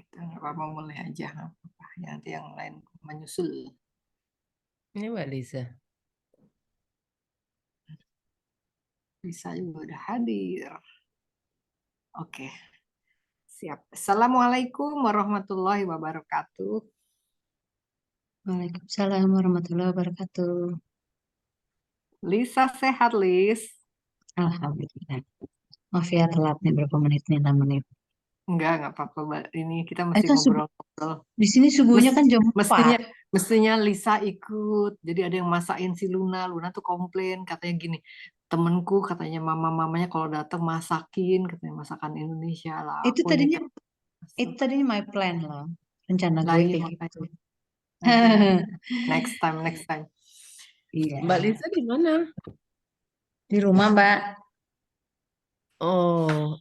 Kita nggak apa-apa, mulai aja, nggak apa-apa. Nanti yang lain menyusul. Ini Mbak Lisa. Bisa juga udah hadir. Oke, siap. Assalamualaikum warahmatullahi wabarakatuh. Waalaikumsalam warahmatullahi wabarakatuh. Lisa sehat, Lis? Alhamdulillah. Maaf ya telat nih berapa menit nih, 6 menit. Nggak apa-apa, Mbak. Ini kita mesti Kan ngobrol-ngobrol. di sini subuhnya kan jam 4. Mestinya Lisa ikut. Jadi ada yang masakin si Luna. Luna tuh komplain, katanya gini, temenku katanya mamanya kalau datang masakin, katanya masakan Indonesia lah. Itu Aku tadinya masak. my plan loh. Rencana Lah gue iya, kayak makanya. gitu. Next time. Iya. Mbak Lisa di mana? Di rumah, Mbak. Oh,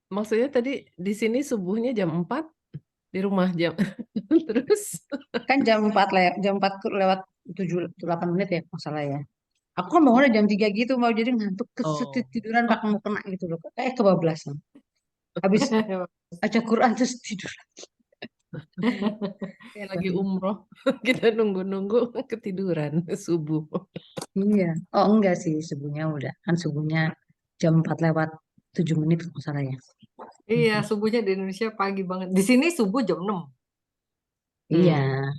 maksudnya tadi di sini subuhnya jam 4, di rumah jam terus. Kan jam 4 lewat 7 8 menit ya, masalah ya. Aku kan bangunnya jam 3 gitu, mau jadi ngantuk Oh. tiduran tak mau kena gitu loh. Kayak kebablasan. Habis baca Quran terus tidur. Kayak lagi umroh, kita nunggu-nunggu ketiduran subuh. Iya. Oh enggak sih, subuhnya jam 4 lewat 7 menit kalau nggak salah ya. Iya, subuhnya di Indonesia pagi banget. Di sini subuh jam 6. Iya.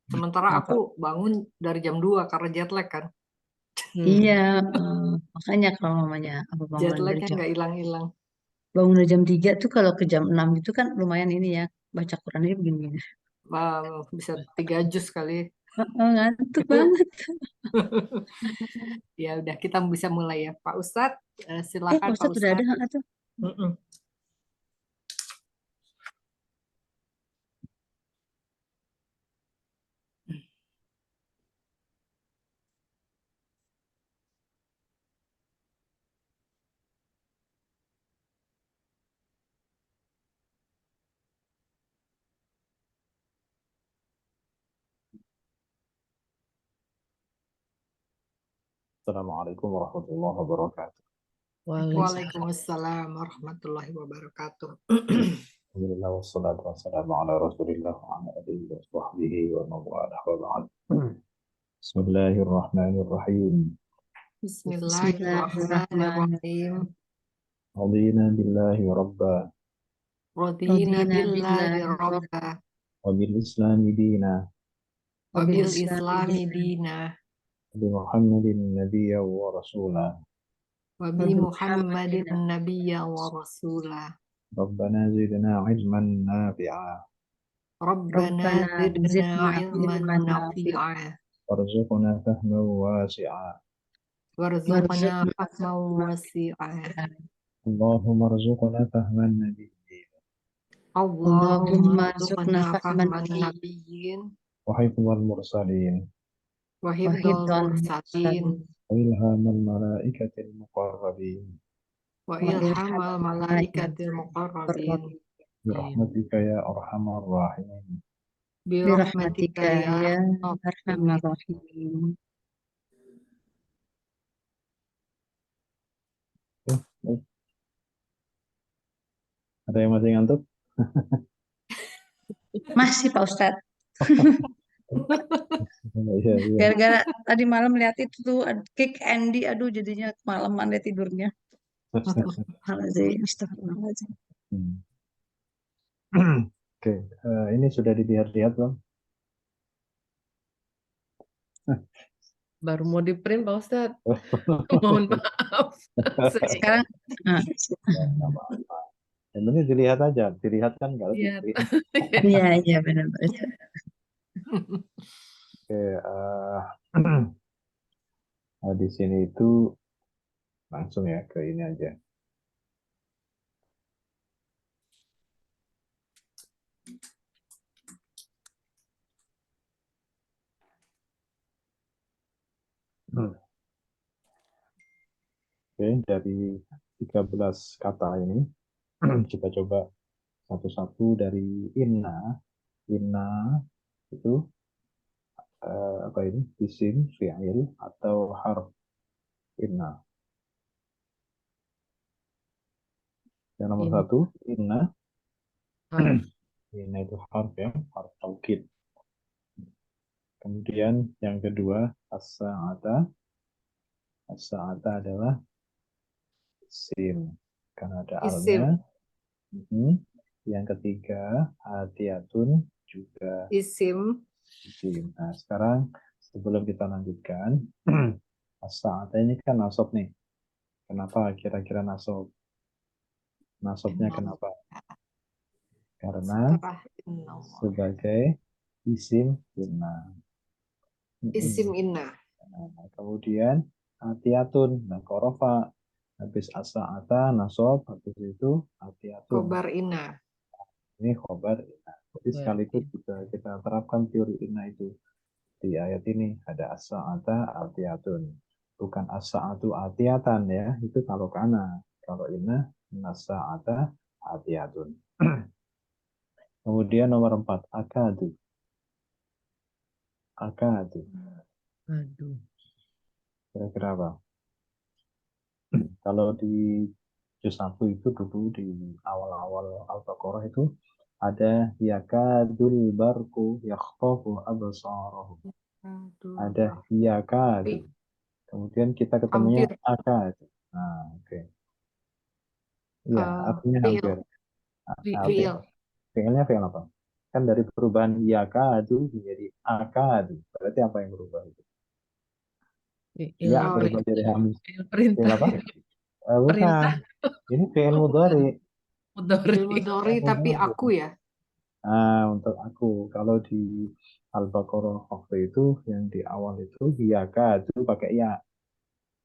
Sementara Nah, aku bangun dari jam 2 karena jet lag kan. iya. Makanya kalau mamanya apa Jet lag kan nggak hilang-hilang. bangun dari jam 3 tuh kalau ke jam 6 gitu kan lumayan ini ya. Baca Qurannya begini. Bisa 3 juz kali. Ngantuk banget. Ya udah, kita bisa mulai ya. Pak Ustadz, silakan Pak Pak Ustadz udah ada Ustadz. nggak tuh? Mm-mm. Assalamualaikum warahmatullahi wabarakatuh. Waalaikumsalam warahmatullahi wabarakatuh. Alhamdulillah wassalatu wassalamu ala Rasulillah wa ala alihi wa sahbihi wa man walah wa ba'd. Bismillahirrahmanirrahim. Bismillahirrahmanirrahim. Radina billahi rabba Radina billahi rabba wa bil islami dina wa bil islami dina wa bi Muhammadin nabiyya wa rasula. wa bi Muhammadin nabiyya wa rasula. Rabbana zidna ilman nafi'a Rabbana zidna ilman nafi'a warzuqna fahman wasi'a. warzuqna fahman wasi'a. Allahumma arzuqna fahman nabiyyin Allahumma rzuqna fahman nabiyyin wa hifdzal mursalin wa hifdzal mursalin wa ilhamal malaikatil muqarrabin. wa ilhamal malaikatil muqarrabin Birahmatika ya arhamar rahimin. bi rahmatika ya arhamar rahim. Baik. Ada yang masih ngantuk? Masih Pak Ustadz. Iya. Gara-gara tadi malam lihat itu tuh Kick Andy, aduh jadinya kemalaman deh tidurnya. Astagfirullahaladzim. Oke, ini sudah dilihat-lihat belum? Baru mau di print Pak Ustadz. Mohon maaf. Sekarang Nggak apa-apa. Yang penting dilihat aja, dilihat kan nggak lebih. iya benar. Oke, di sini itu langsung ya ke ini aja. Oke, dari 13 kata ini kita coba satu-satu dari inna. Inna itu apa ini? Isim, fi'il atau harf inna. Yang nomor satu, inna Inna itu harf ya, harf taukid. Kemudian yang kedua, as-sa'ata. As-sa'ata adalah isim. Karena ada Isim. alnya. Yang ketiga, atiyatun juga Isim. isim. Nah, sekarang sebelum kita lanjutkan, as-sa'ata ini kan nasab nih. Kenapa kira-kira nasab? Nasabnya kenapa? Karena Setelah inna. sebagai isim inna. Isim inna. Nah, kemudian atiyatun, nah korofa, habis as-sa'ata, nasab, habis itu atiyatun. Khobar inna. Ini khobar inna. Jadi sekaligus juga kita terapkan teori inna itu. Di ayat ini ada as-sa'ata atiyatun. Bukan as-sa'atu atiyatan ya, itu kalau kana. Kalau inna, as-sa'ata atiyatun. Kemudian nomor 4, akadu. Akadu. Aduh. Kira-kira apa? Kalau di juz 1 itu dulu di awal-awal Al-Baqarah itu ada yakadul barku yakhtafu absarahum. Aduh. Ada yakadu. Kemudian kita ketemunya Hampir. akadu. Nah, oke. Iya, artinya Fi'il. hampir. Nah, oke. Fi'il. Fi'ilnya fi'il apa? Kan dari perubahan yakadu menjadi akadu. Berarti apa yang berubah itu? Ya, Fi'il berubah Perintah. jadi hamzah. fi'il Fi'il perintah. apa? Bukan. Perintah. Ini fi'il Oh, bukan. mudhari. Mudhari. Fi'il mudhari tapi aku ya. Nah, untuk aku, kalau di Al-Baqarah waktu itu, yang di awal itu, hiyaka itu pakai ya.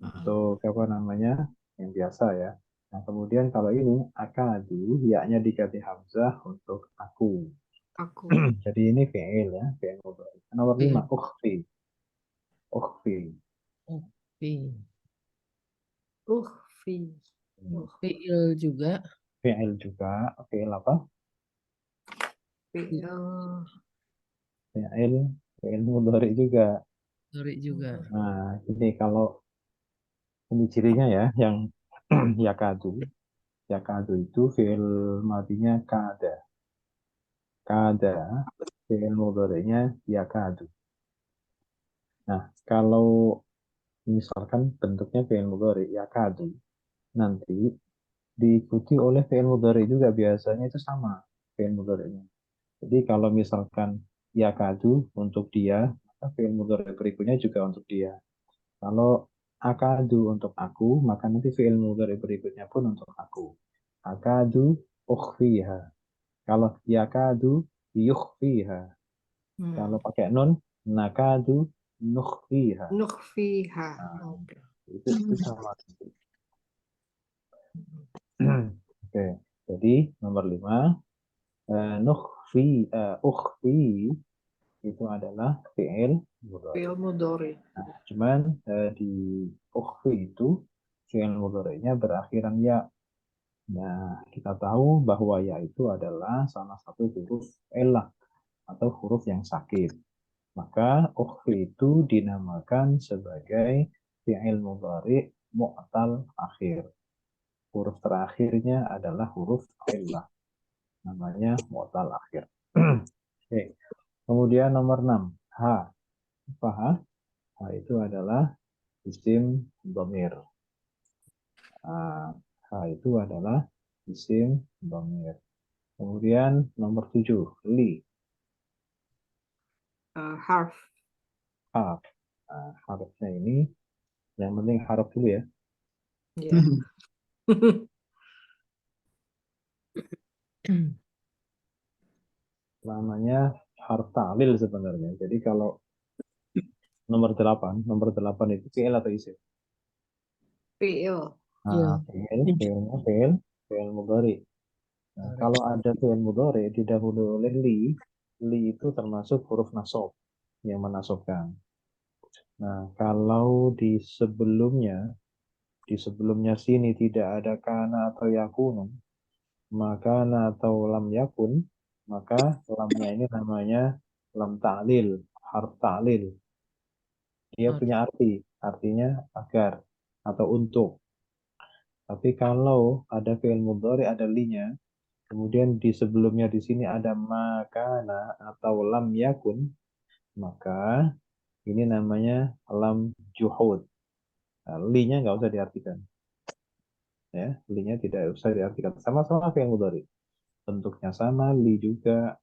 Untuk apa namanya, yang biasa ya. Nah, kemudian kalau ini, akadu, ya-nya diganti hamzah untuk aku. Aku. Jadi ini fi'il ya, fi'il mudhari. Nomor 5, Fi'il. ukhfi. Ukhfi. Fi. Fi. Fi'il juga. Fi'il juga, fi'il apa? Fi'il. Fi'il mudhari juga. Mudhari juga. Nah, ini kalau ini cirinya ya, yang yakadu. Yakadu itu fi'il madinya kada. Kada, fi'il mudhari'nya yakadu. Nah, kalau misalkan bentuknya fi'il mudhari yakadu, nanti diikuti oleh fi'il mudhari juga biasanya itu sama fi'il mudhari'nya. Jadi kalau misalkan yakadu untuk dia, maka fi'il mudhari berikutnya juga untuk dia. Kalau akadu untuk aku, maka nanti fi'il mudhari berikutnya pun untuk aku. Akadu ukhfiha. Kalau yakadu yukhfiha. Kalau pakai nun, nakadu nukhfiha. Nukhfiha. Nah, Oke. itu sama. Oke, jadi nomor 5, ukhfi itu adalah fi'il mudhari. Fi'il mudhari. Nah, cuman di ukhfi itu fi'il mudhari'nya berakhiran ya. Nah, kita tahu bahwa ya itu adalah salah satu huruf elah atau huruf yang sakit. Maka ukhfi itu dinamakan sebagai fi'il mudhari mu'tal akhir. Huruf terakhirnya adalah huruf illah. Namanya mu'tal akhir. Oke. Kemudian nomor 6, ha. Apa ha? Ha itu adalah isim dhamir. Ha itu adalah isim dhamir. Kemudian nomor 7, li. Harf. Harf. Nah, harfnya ini yang penting harf dulu ya. Ya. Namanya harf ta'lil sebenarnya. Jadi kalau nomor 8 itu fi'il atau isim? Fi'il. Nah, fi'il mudhari. Nah, kalau ada fi'il mudhari didahului oleh li itu termasuk huruf nasab yang menasabkan. Nah, kalau di sebelumnya sini tidak ada kana atau yakun, maka atau lam yakun, maka lamnya ini namanya lam ta'lil, harf ta'lil. Dia punya artinya agar atau untuk. Tapi kalau ada fi'il mudhari ada li-nya, kemudian di sebelumnya di sini ada makana atau lam yakun, maka ini namanya lam juhud. Nah, li-nya nggak usah diartikan. Ya, li-nya tidak usah diartikan. Sama-sama fi'il mudhari. Bentuknya sama, li juga,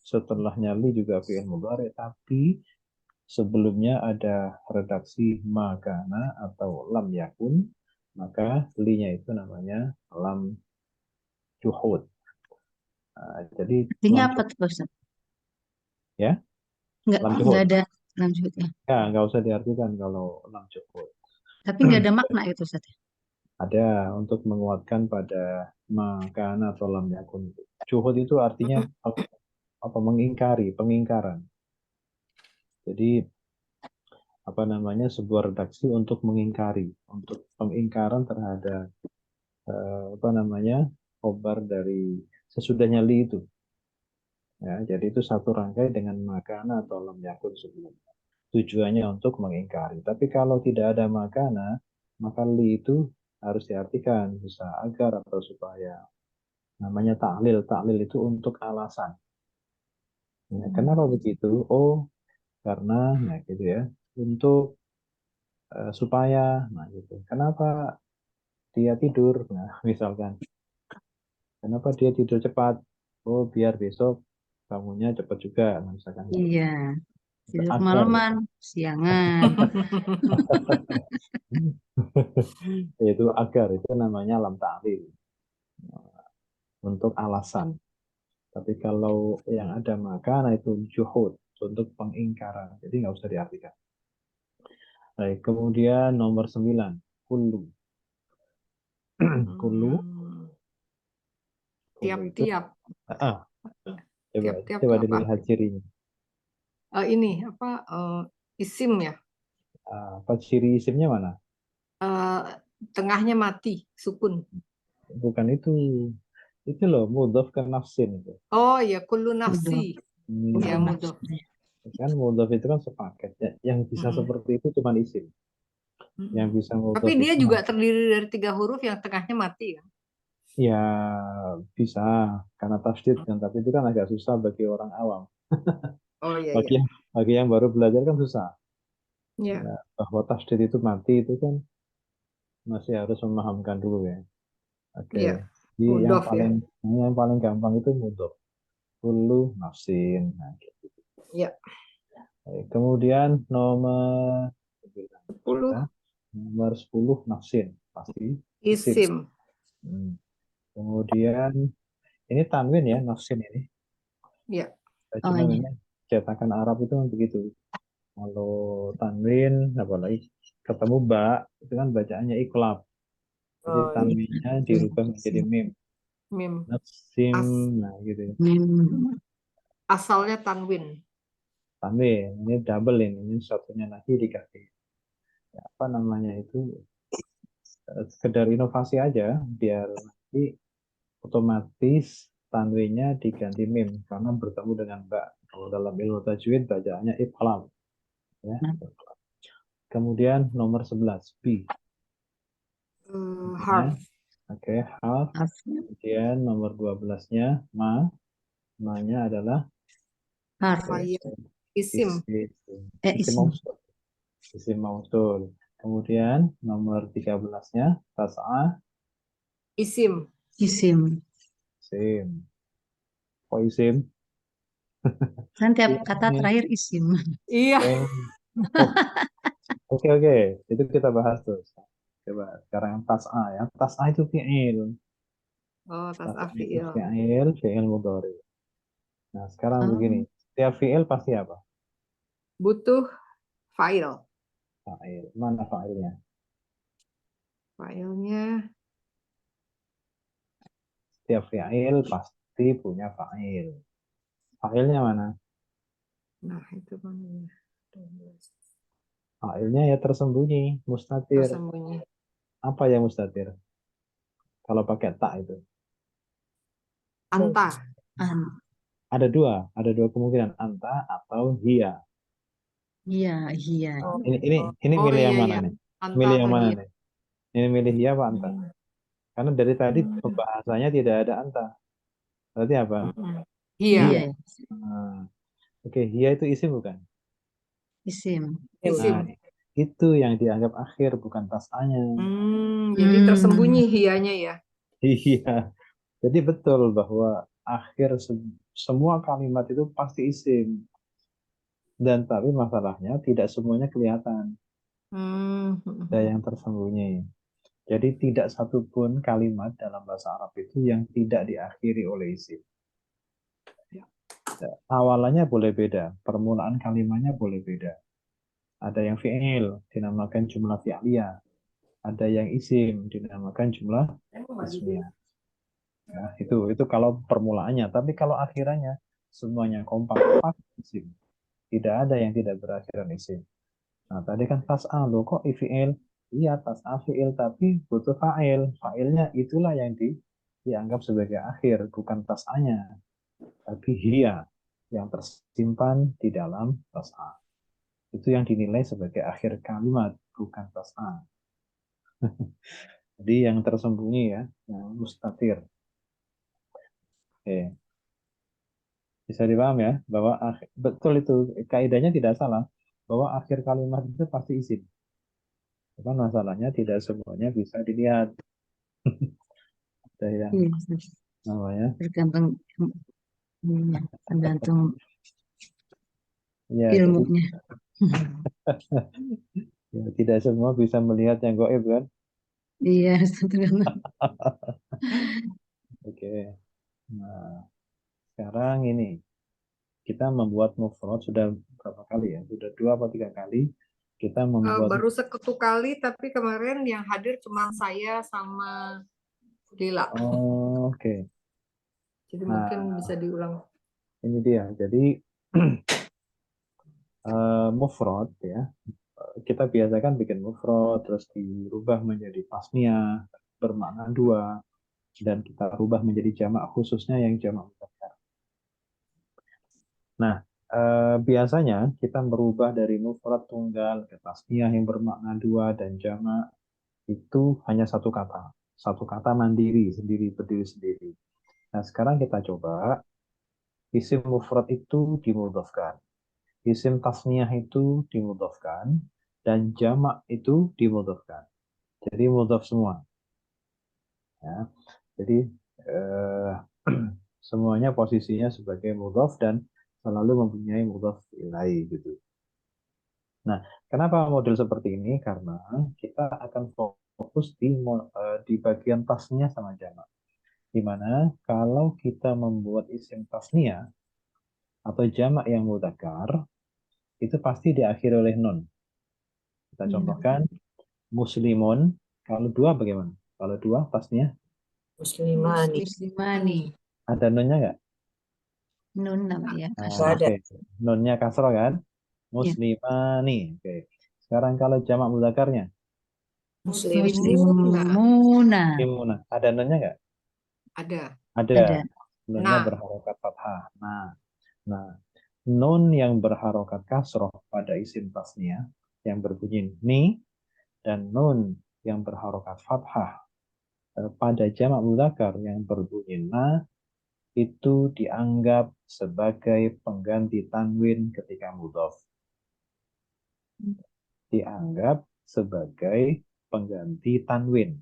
setelahnya li juga fi'il mudhari, tapi sebelumnya ada redaksi makana atau lam yakun, maka li-nya itu namanya lam juhud. Nah, jadi Artinya lam apa juhud, tuh Ustaz? ya, lam Nggak juhud. ada lanjut ya. Ya, nggak usah diartikan kalau lam juhud. Tapi nggak ada makna itu Ustaz. Ada untuk menguatkan pada makana atau lam yakun. Juhud itu artinya apa? Mengingkari, pengingkaran. Jadi apa namanya, sebuah redaksi untuk mengingkari, untuk pengingkaran terhadap apa namanya, khobar dari sesudahnya li itu. Ya, jadi itu satu rangkai dengan makana atau lam yakun sebelumnya. Tujuannya untuk mengingkari. Tapi kalau tidak ada makana, maka li itu harus diartikan bisa agar atau supaya. Namanya taklil. Taklil itu untuk alasan. Ya, kenapa begitu? Oh, karena, nah gitu ya. Untuk supaya, nah gitu. Kenapa dia tidur? Nah, misalkan. Kenapa dia tidur cepat? Oh, biar besok bangunnya cepat juga. Nah, misalkan gitu. Iya, Itu tidur agar. kemalaman, siangan. Yaitu agar, itu namanya lam ta'lil. Untuk alasan. Tapi kalau yang ada makana itu juhud. Untuk pengingkaran. Jadi nggak usah diartikan. Baik, kemudian nomor 9. Kullu. Kullu. Kullu itu. Tiap-tiap. Coba Tiap-tiap coba tuh apa? dilihat cirinya. Ini apa? Isim ya. Apa ciri isimnya mana? Tengahnya mati, sukun. Bukan itu. Itu loh, mudhaf ke nafsin itu. Oh ya, kullu Udah. nafsi. Ya, Udah. mudhof. Kan mudhaf itu kan sepaket. Ya. Yang bisa Mm-mm. seperti itu cuma isim. Yang bisa mudhaf Tapi dia itu juga nafsin. terdiri dari 3 huruf yang tengahnya mati kan? Ya bisa karena tasdid kan, tapi itu kan agak susah bagi orang awam. Oh iya Bagi iya. yang, bagi yang baru belajar kan susah. Ya. Ya, bahwa tasdid itu mati itu kan masih harus memahamkan dulu ya. Oke. Iya. Jadi Mudhof ya. yang paling gampang itu mudhaf. Kullu nafsin. Nah, gitu. Ya. Baik, kemudian nomor 10 ya, nomor 10 nafsin pasti isim. isim. Kemudian ini tanwin ya, nafsin ini. Ya. Cuma iya. memang cetakan Arab itu kan begitu. Kalau tanwin, apalagi ketemu ba, itu kan bacaannya iklab. Jadi Oh iya. tanwinnya dirubah menjadi mim. Mim. Nafsim, As- nah gitu. Asalnya tanwin. Tanwin, ini double ini satunya lagi dikasih. Ya, apa namanya itu? Sekedar inovasi aja, biar nanti otomatis tanwinnya diganti mim karena bertemu dengan ba. Kalau dalam ilmu tajwid bacaannya iqlab ya. Kemudian nomor 11 B. Harf. Oke, half. Kemudian nomor 12-nya ma. Ma-nya adalah Harf. Isim. isim mausul. Isim mausul. Kemudian nomor 13-nya tas'a. Isim. Isim. Isim. Kok isim? Kan tiap kata terakhir isim. Iya. Oke, oke. Itu kita bahas terus. Coba sekarang yang tas'a ya. Tas'a itu fi'il. Oh, Tas'a itu fi'il. fi'il mudhari. Nah, sekarang Oh, begini. Setiap fi'il pasti apa? Butuh file. Fa'il. Mana fa'ilnya? Filenya. Setiap fi'il pasti punya fa'il. Fa'ilnya mana? Nah, itu kan ya. Fa'ilnya ya tersembunyi, mustatir. Tersembunyi. Apa yang mustatir? Kalau pakai tak itu. Anta. Ada dua kemungkinan, anta atau hia. iya, iya. Ini Oh milih iya yang mana ya. nih? Anta Milih atau yang mana dia. nih? Ini milih hia apa anta? Karena dari tadi Hmm. pembahasannya tidak ada anta. Berarti apa? Mm-mm. Iya Iya, Hia. ya. Nah, oke, hia itu isim bukan? Isim. isim. Nah, itu yang dianggap akhir, bukan tasanya. Jadi tersembunyi Hmm. hianya ya. Iya. Jadi betul bahwa akhir semua kalimat itu pasti isim. Dan tapi masalahnya tidak semuanya kelihatan. Hmm. Ada yang tersembunyi. Jadi tidak satupun kalimat dalam bahasa Arab itu yang tidak diakhiri oleh isim. Ya. Awalannya boleh beda, permulaan kalimatnya boleh beda. Ada yang fi'il, dinamakan jumlah fi'liyah. Ada yang isim, dinamakan jumlah ismiyah. Ya, itu kalau permulaannya. Tapi kalau akhirannya, semuanya kompak, pasti isim. Tidak ada yang tidak berakhiran isim. Nah, tadi kan tas'a, lo kok fi'il? Iya, tas'a fi'il, tapi butuh fa'il. Fa'ilnya itulah yang dianggap sebagai akhir, bukan tas'anya. Tapi hiya, yang tersimpan di dalam tas'a. Itu yang dinilai sebagai akhir kalimat, bukan tas'a. Jadi yang tersembunyi ya, yang mustatir. Oke. Bisa dipaham ya, bahwa betul itu, kaidahnya tidak salah, bahwa akhir kalimat itu pasti isim. Cuman masalahnya tidak semuanya bisa dilihat. Ada yang Iya. namanya, Tergantung ininya, tergantung ya jadi ilmunya. ya, tidak semua bisa melihat yang goib kan. Iya, tergantung. Oke. Nah, sekarang ini kita membuat mufrad sudah berapa kali ya? Sudah 2 atau 3 kali kita membuat. Baru seketuk kali, tapi kemarin yang hadir cuma saya sama Lila. Oh, oke. Jadi mungkin Nah, bisa diulang. ini dia. Jadi mufrad ya. Kita biasakan bikin mufrad terus dirubah menjadi tasniah bermakna dua dan kita rubah menjadi jamak khususnya yang jamak mudzakkar. Nah, biasanya kita merubah dari mufrad tunggal ke tasniah yang bermakna dua dan jamak itu hanya satu kata mandiri sendiri berdiri sendiri. Nah, sekarang kita coba isim mufrad itu dimudhafkan, isim tasniah itu dimudhafkan, dan jamak itu dimudhafkan. Jadi mudhaf semua. Ya. Jadi eh, semuanya posisinya sebagai mudhaf dan selalu mempunyai mudhaf ilaih gitu. Nah, kenapa model seperti ini? Karena kita akan fokus di bagian tasnya sama jamak. Di mana kalau kita membuat isim tasnia atau jamak yang mudzakkar itu pasti diakhiri oleh nun. Kita contohkan muslimun. Kalau dua bagaimana? Kalau dua tasnia Muslimani. Muslimani. ada nunnya nggak? Nun nama ya. Nggak ada. Oke. Nunnya kasroh kan? Iya. Muslimani. Oke. Sekarang kalau jamak mudzakarnya, Muslimuna. Muslimuna. Muslimuna. Ada nunnya nggak? Ada. Ada. Ada. Nunnya Nah, berharokat fathah. Nah, nun yang berharokat kasroh pada isim tasniah yang berbunyi ni dan nun yang berharokat fathah pada jamak mudzakkar yang berbunyi na itu dianggap sebagai pengganti tanwin ketika mudhaf. Dianggap sebagai pengganti tanwin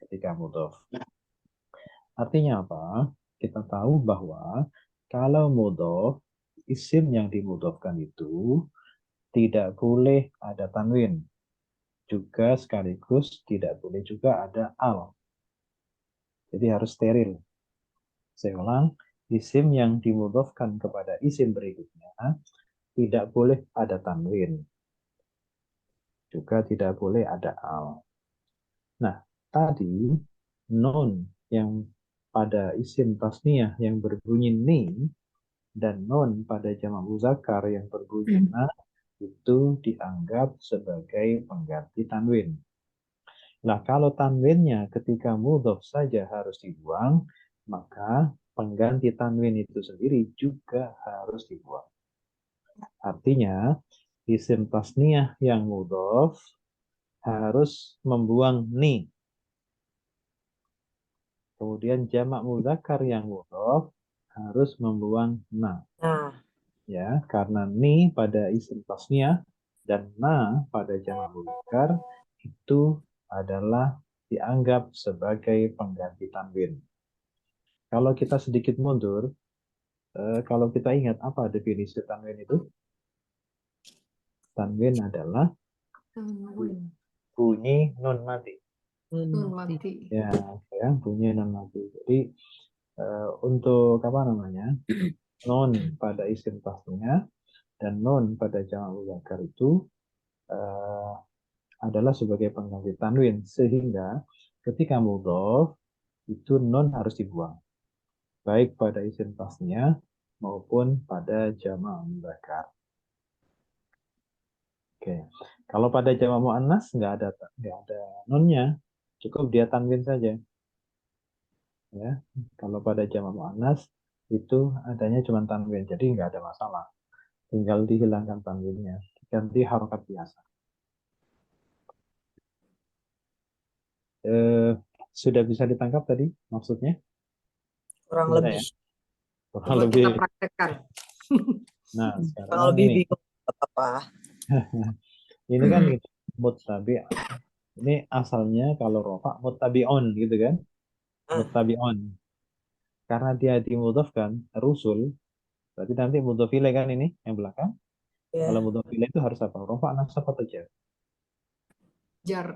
ketika mudhaf. Artinya apa? Kita tahu bahwa kalau mudhaf, isim yang dimudhafkan itu tidak boleh ada tanwin. Juga sekaligus tidak boleh juga ada al. Jadi harus steril. Saya ulang, isim yang dimudhafkan kepada isim berikutnya tidak boleh ada tanwin. Juga tidak boleh ada al. Nah, tadi nun yang pada isim tasniyah yang berbunyi ni dan nun pada jamak muzakkar yang berbunyi na itu dianggap sebagai pengganti tanwin. Nah, kalau tanwinnya ketika mudhof saja harus dibuang, maka pengganti tanwin itu sendiri juga harus dibuang. Artinya, isim tasniyah yang mudhof harus membuang ni. Kemudian jamak mudzakkar yang mudhof harus membuang na. Nah, Ya, karena ni pada isim tasniyah dan na pada jamak mudzakkar itu adalah dianggap sebagai pengganti tanwin. Kalau kita sedikit mundur, kalau kita ingat apa definisi tanwin itu? Tanwin adalah Tanwin. bunyi nun mati. Nun mati. Ya, bunyi nun mati. Jadi untuk apa namanya? Nun pada isim tasniyah dan nun pada jamak mudzakkar itu adalah sebagai pengganti tanwin, sehingga ketika mudhof itu nun harus dibuang, baik pada isim tasniyah maupun pada jamak mudzakkar. Oke, kalau pada jamak muannas nggak ada nunnya, cukup dia tanwin saja. Ya, kalau pada jamak muannas itu adanya cuma tanwin, jadi nggak ada masalah. Tinggal dihilangkan tanwinnya, diganti harokat biasa. Sudah bisa ditangkap tadi maksudnya? kurang Bisa lebih. ya? Kurang Coba lebih. kita praktekkan. Nah, Kurang sekarang lebih ini bingung apa. ini kan muttabi. Ini asalnya kalau rofa muttabi'un gitu kan? Muttabi'un. Karena dia dimudhofkan rusul, berarti nanti mudhof ilaih kan ini yang belakang. Ya. Kalau mudhof ilaih itu harus apa? Rofa, nasab atau jar? Jar.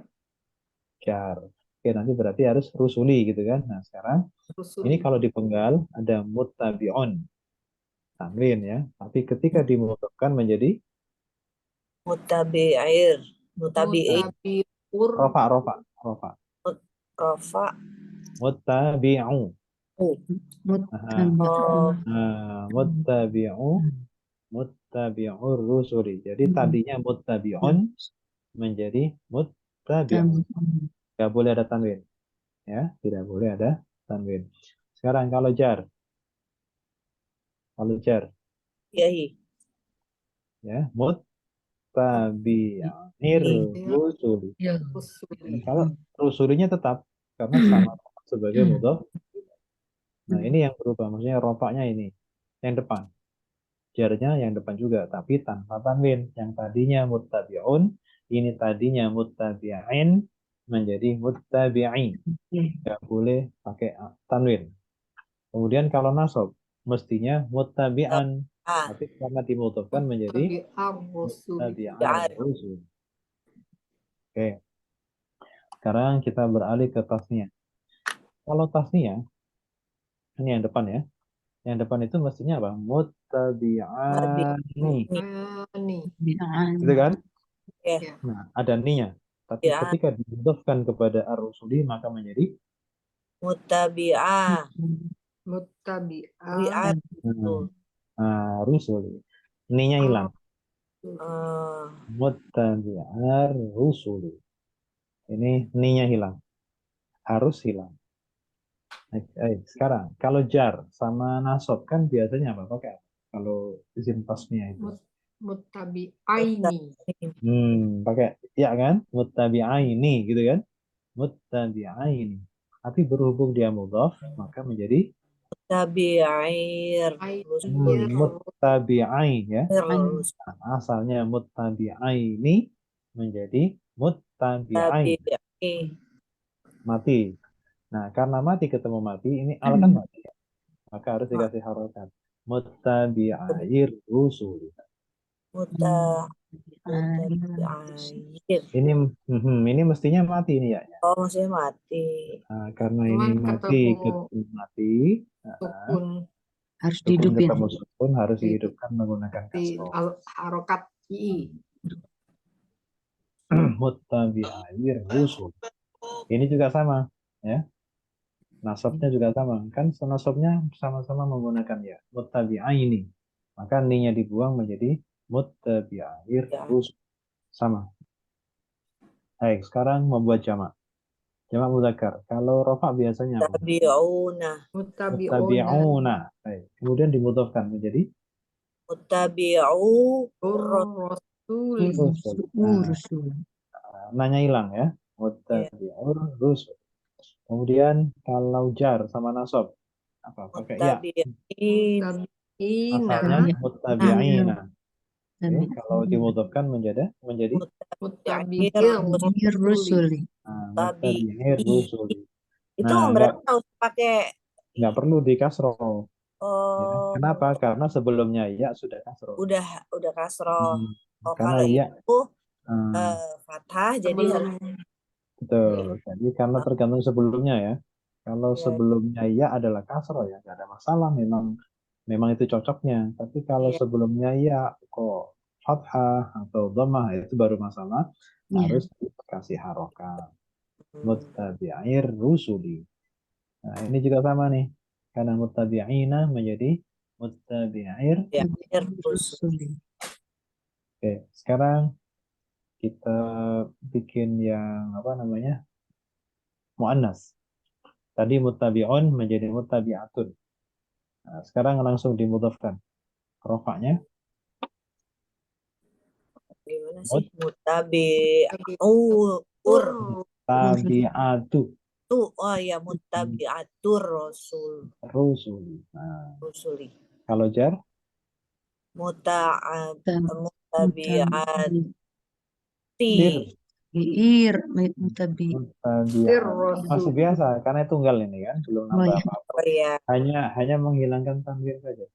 Jar. Oke, nanti berarti harus rusuli gitu kan. Nah, sekarang Rusuli. ini kalau dipenggal ada muttabi'un. Tanwin ya. Tapi ketika dimudhofkan menjadi Mutabi'ir. Mutabi'i. Mutabi'ur. rofa. Rafa. Muttabi'u. Oh. Muttabi'ur rusuli. Jadi tadinya muttabi'un menjadi muttabi'un. Tidak boleh ada tanwin. Ya, tidak boleh ada tanwin. Sekarang kalau jar. Yahi. Ya, muttabi'ir rusuli. Rusuli. Kalau rusulinya tetap karena sama sebagai mudhof. Nah, ini yang berubah. Maksudnya rofaknya ini yang depan. Jarnya yang depan juga, tapi tanpa tanwin. Yang tadinya muttabi'un, ini tadinya muttabi'in, menjadi muttabi'in. Nggak boleh pakai tanwin. Kemudian kalau nasab, mestinya muttabi'an. Tapi karena dimudhofkan menjadi Muttabi'ar rusuli. muttabi'ar rusul. Oke. Sekarang kita beralih ke tasniyah. Kalau tasniyah, ini yang depan ya. Yang depan itu mestinya apa? Muttabi'ani. Ani. Gitu kan? Ya. Nah, ada ninya. Tapi Ya. ketika dimudhofkan kepada ar-rusuli maka menjadi Mutabi'ah. Muttabi'ar rusuli. Ninya hilang. Muttabi'ar rusuli. Ini ninya hilang. Harus hilang. Sekarang kalau jar sama nasab kan biasanya apa? Pakai apa? Kalau izin tasnya itu. Muttabi'aini. Pakai ya kan? Muttabi'aini gitu kan? Muttabi'aini. Tapi berhubung dia mudhaf maka menjadi Mutabi'ir. muttabi'ain ya. Asalnya muttabi'aini menjadi muttabi'ain. Mati. Nah, karena mati ketemu mati, ini al kan mati. Maka harus dikasih harokat. Muttabi'air rusul. Ini mestinya mati ini ya. Oh, maksudnya mati. Nah, karena ini mati ketemu mati. Sukun harus dihidupin. Ketemu sukun harus dihidupkan menggunakan kasroh. Harokat i. Muttabi'air rusul. Ini juga sama ya. Nasabnya juga sama. Kan nasabnya sama-sama menggunakan ya. Muttabi'aini. Maka ni-nya dibuang menjadi muttabi'air rusul. Sama. Baik, sekarang membuat jamak. Jamak mudzakkar. Kalau rofa biasanya apa? Muttabi'una. Baik. Kemudian dimudhofkan menjadi Muttabi'u Rusul. Nanya hilang ya. Muttabi'ur rusul. Kemudian kalau jar sama nasab apa? Pakai ya. Mutabi'in. Asalnya Tabi'at. muttabi'ina. Oke, Tabi'at. kalau dimudhafkan menjadi Mutabi'ir. Tabi'ir rusuli. muttabi'ir rusuli. Itu Nah, berarti harus pakai nggak perlu di kasroh. Ya. oh, Kenapa? Karena sebelumnya ya sudah kasroh. udah kasroh. Hmm, Oh, Karena kalau ya itu hmm, fathah jadi harus betul. Jadi karena tergantung sebelumnya ya. Kalau ya, sebelumnya ya adalah kasroh ya nggak ada masalah. Memang itu cocoknya. Tapi kalau ya. sebelumnya ya kok fathah atau dhammah itu baru masalah. Iya. Harus dikasih harokat. Hmm. Muttabi'ir rusuli. Nah, ini juga sama nih. Karena muttabi'ina menjadi muttabi'ir. Tabi'ir rusul. Rusuli. Oke, sekarang kita bikin yang apa namanya? Mu'annas. Tadi muttabi'un menjadi muttabi'atun. Nah, sekarang langsung dimudhafkan. Rofaknya Gimana sih? Mutabi'ur. tabi'atu Oh ya, mutabi'atur rasul. rusuli. Nah, Rusuli. kalau jar Mutabi'ati. tir Mutabi'ir. muttabi'at. Masih biasa karena tunggal ini kan belum Oh nambah ya. apa-apa. Oh ya, Hanya menghilangkan tanwin saja.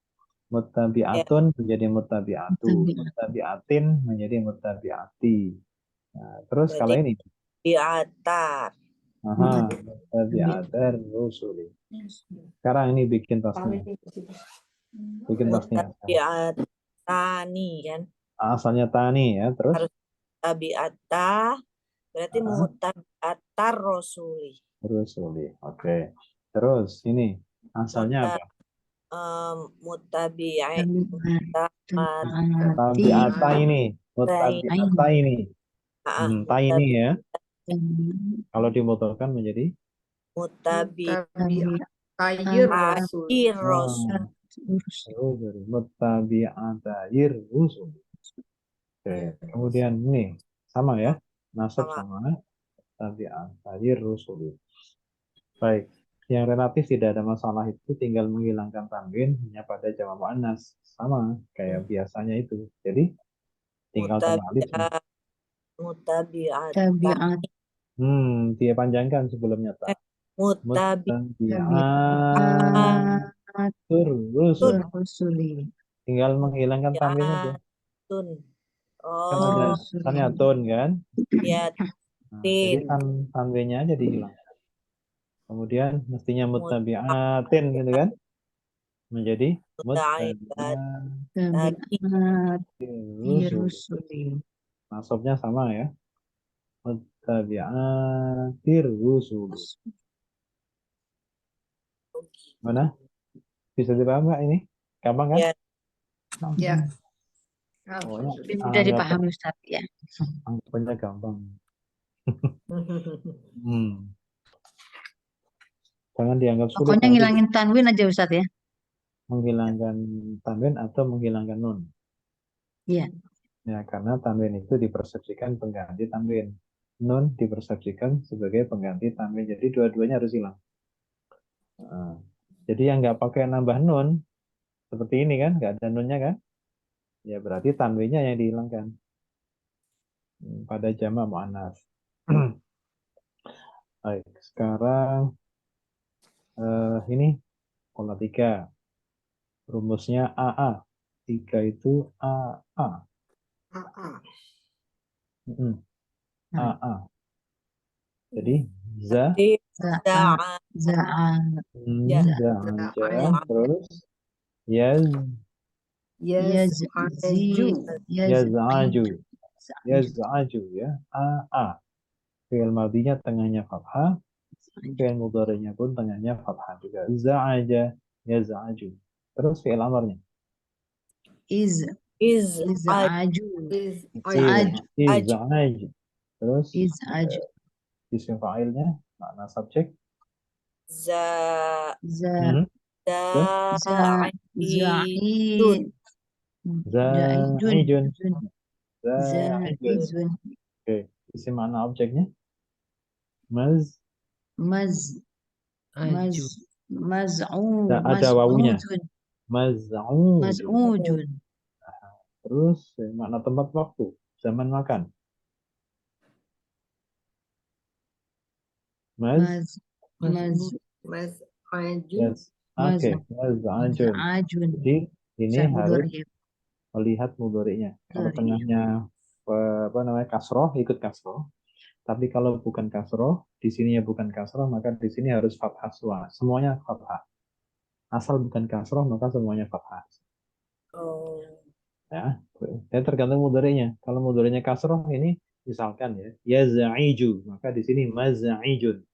Muttabi'atun menjadi muttabi'atu, Muttabi'at. muttabi'atin menjadi muttabi'ati. Nah, terus kalau jadi ini bi'atar. aha, muttabi'atar rusuli. Sekarang ini bikin tasnya. Bikin tasnya. Mutabi'atani kan. Asalnya tani ya, terus Harus tabi'ata berarti mutabi'atar rasuli. rusuli. Oke. Terus ini asalnya apa? Mutabi'at. Tabi'ata ini. Mutabi'ata ini. ini ya. Kalau dimodalkan menjadi Mutabi'atir rasul. Muttabi'atair rusul. Oke. Kemudian ini sama ya. Nasab sama tabi'atair rusul. Baik. Yang relatif tidak ada masalah itu tinggal menghilangkan tanwin hanya pada jamak muannas. Sama kayak biasanya itu. Jadi tinggal tambah alif. Mutabi'at. Dia panjangkan sebelumnya tak. Muttabi'atur rusuli. Tinggal menghilangkan tanwin aja. Kan ada tanya tun kan? Ya, Nah, jadi tanwinnya aja dihilang. Kemudian mestinya muttabi'atin gitu kan? Menjadi muttabi'atir rusuli. Nasabnya sama ya. Muttabi'atir rusuli. Mana? Bisa dipaham nggak ini? Gampang kan? Ya. Ya. Sudah dipahami Ustaz ya. Anggapannya gampang. Jangan dianggap sulit. Pokoknya ngilangin tanwin aja Ustaz ya. Menghilangkan tanwin atau menghilangkan nun. Iya. Ya, karena tanwin itu dipersepsikan pengganti tanwin. Nun dipersepsikan sebagai pengganti tanwin. Jadi dua-duanya harus hilang. Nah, jadi yang nggak pakai nambah nun, seperti ini kan, nggak ada nunnya kan? Ya berarti tanwinnya yang dihilangkan. Pada jamak muannas. Baik, sekarang ini pola 3. Rumusnya AA. 3 itu AA. AA. Jadi za terus yaz'aju ya. AA. Fi'il madinya tengahnya fathah. Fi'il mudhari'nya pun tengahnya fathah juga. Za'aja yaz'aju. Terus fi'il amarnya Iz'aju. Terus isim fa'ilnya makna subjek Za'idun. Oke, isim makna objeknya maz Aju. Ada wawunya. maz'udun Maz'ud. maz'udun Terus makna tempat waktu, zaman makan. Maz, maz Mas Aju. yes. Oke, maz'ajun. maz'ajun Jadi ini Bisa harus mudhari. melihat mudhari'nya. Kalau Mudhari. tengahnya apa namanya kasroh, ikut kasroh. Tapi kalau bukan kasroh, di sininya bukan kasroh, maka di sini harus fathah semua. Semuanya fathah. Asal bukan kasroh, maka semuanya fathah. Oh. Ya, tergantung mudhari'nya. Kalau mudhari'nya kasroh ini misalkan ya, yaz'iju, maka di sini maz'ijun.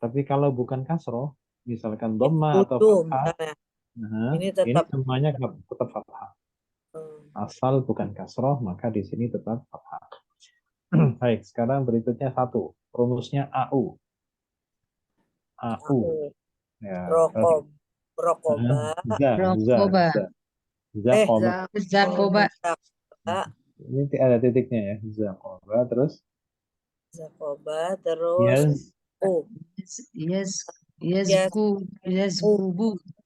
Tapi kalau bukan kasroh, misalkan dhamma atau Itu fathah, misalnya. nah, Ini ini tetap. semuanya tetap fathah. Asal bukan kasroh, maka di sini tetap fathah. Baik, sekarang berikutnya satu. Rumusnya AU. AU. Ya, Rokoba. Rokoba. Zakoba. Zakoba. Ini ada titiknya ya. Zakoba, terus Zakoba, terus Yazkubu.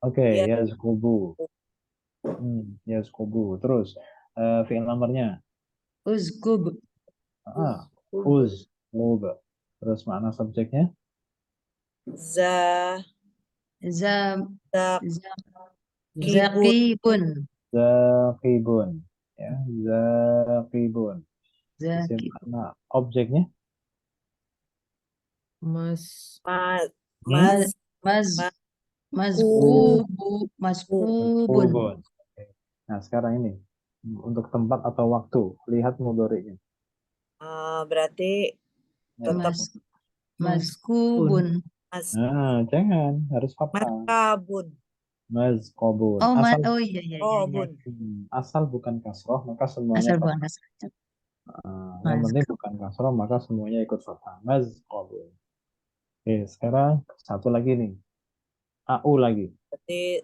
Oke, yazkubu. Yazkubu. Terus fi'il amarnya Uzkub. uzkub. Terus makna subjeknya Zakibun. zakibun. Ya, zakibun. Makna objeknya Mazkubun. Nah, sekarang ini untuk tempat atau waktu, lihat mudhari'nya. Berarti tetap Mazkubun. Nah, jangan, harus fathah. Maskabun. Mazkobun. Oh iya. Asal bukan kasroh, maka semuanya Asal bukan fathah. kasar. Yang penting bukan kasroh, maka semuanya ikut fathah. Mazkobun. Oke, sekarang satu lagi nih. AU lagi. Berarti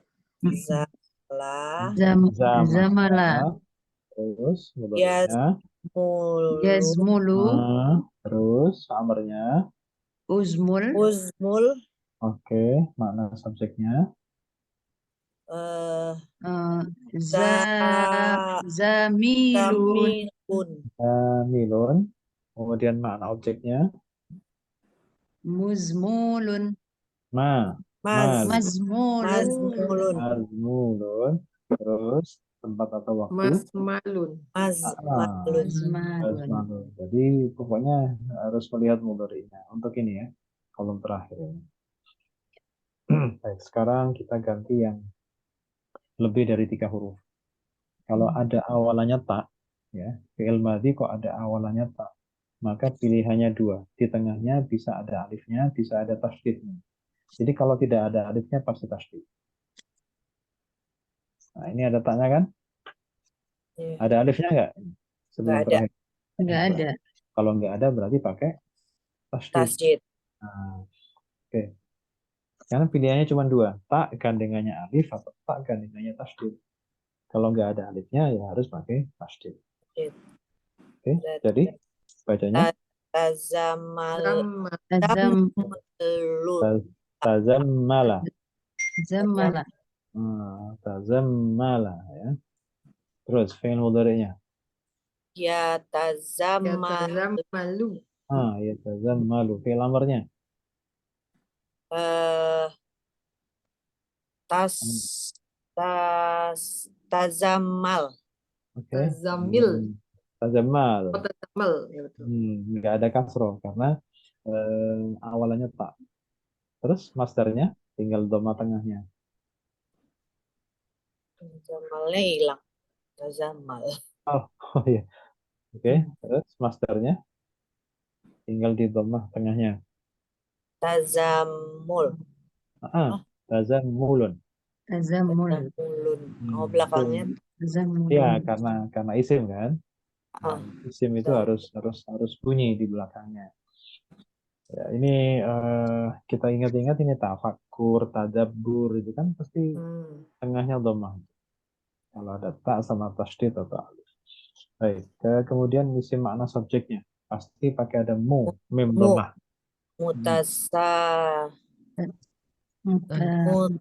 Zamala. Terus mudhari'nya. Yazmulu. Terus amarnya. Uzmul. Oke, makna subjeknya. Zamilun. Milun. Kemudian makna objeknya. Muzmulun. Mazmulun. Mazmulun. Terus tempat atau waktu. Mazmalun. Jadi pokoknya harus melihat mudhari'nya. Untuk ini ya, kolom terakhir ini. Baik, sekarang kita ganti yang lebih dari 3 huruf. Kalau ada awalannya tak, ya, fi'il madhi kok ada awalannya tak, maka pilihannya 2. Di tengahnya bisa ada alifnya, bisa ada tasydidnya. Jadi kalau tidak ada alifnya pasti tasydid. Nah, ini ada taknya kan? Ada alifnya nggak? Sebelum terakhir. Nggak ada. Kalau nggak ada berarti pakai tasydid. Nah, oke. Karena pilihannya cuma 2. Tak gandengannya alif atau tak gandengannya tasydid. Kalau nggak ada alifnya ya harus pakai tasydid. Oke, jadi bacanya tazammala. Tazammala ya. Terus fi'il mudhari'nya. Yatazammalu. Yatazammalu. Fi'il amarnya. Tazammal. Oke. Tazammal. Ya betul. Nggak ada kasroh karena awalannya tak. Terus masdarnya tinggal dhamma tengahnya. Tazammalnya hilang. Tazammal. Oh iya. Oke. Terus masdarnya tinggal di dhamma tengahnya. Tazammul. Tazammulun. Oh, belakangnya. Iya, karena isim kan. Isim itu harus bunyi di belakangnya. Ya, ini kita ingat-ingat ini tafakkur, tadabbur itu kan pasti tengahnya dhammah. Kalau ada tak sama tasydid atau alif. Baik, kemudian isim makna subjeknya pasti pakai ada mim dhammah. Mutasa. Mutazam.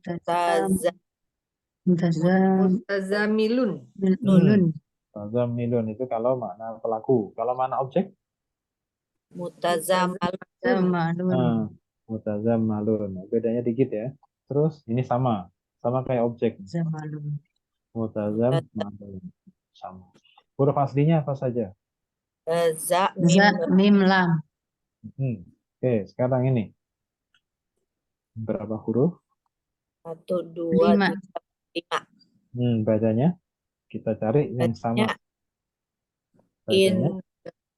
Mutazam. Mutazamilun. Mutazamilun. Mutazamilun itu kalau makna pelaku. Kalau makna objek, Mutazamal. Zamalun. nah, mutazammalun. Bedanya dikit ya. Terus ini sama kayak objek. Zamalun. Mutazammalun. Sama. Huruf aslinya apa saja? Za Za, mim. mim, lam. Oke, sekarang ini. Berapa huruf? 1, 2, 5. 3, 5. Bacanya kita cari yang sama. In Bacanya.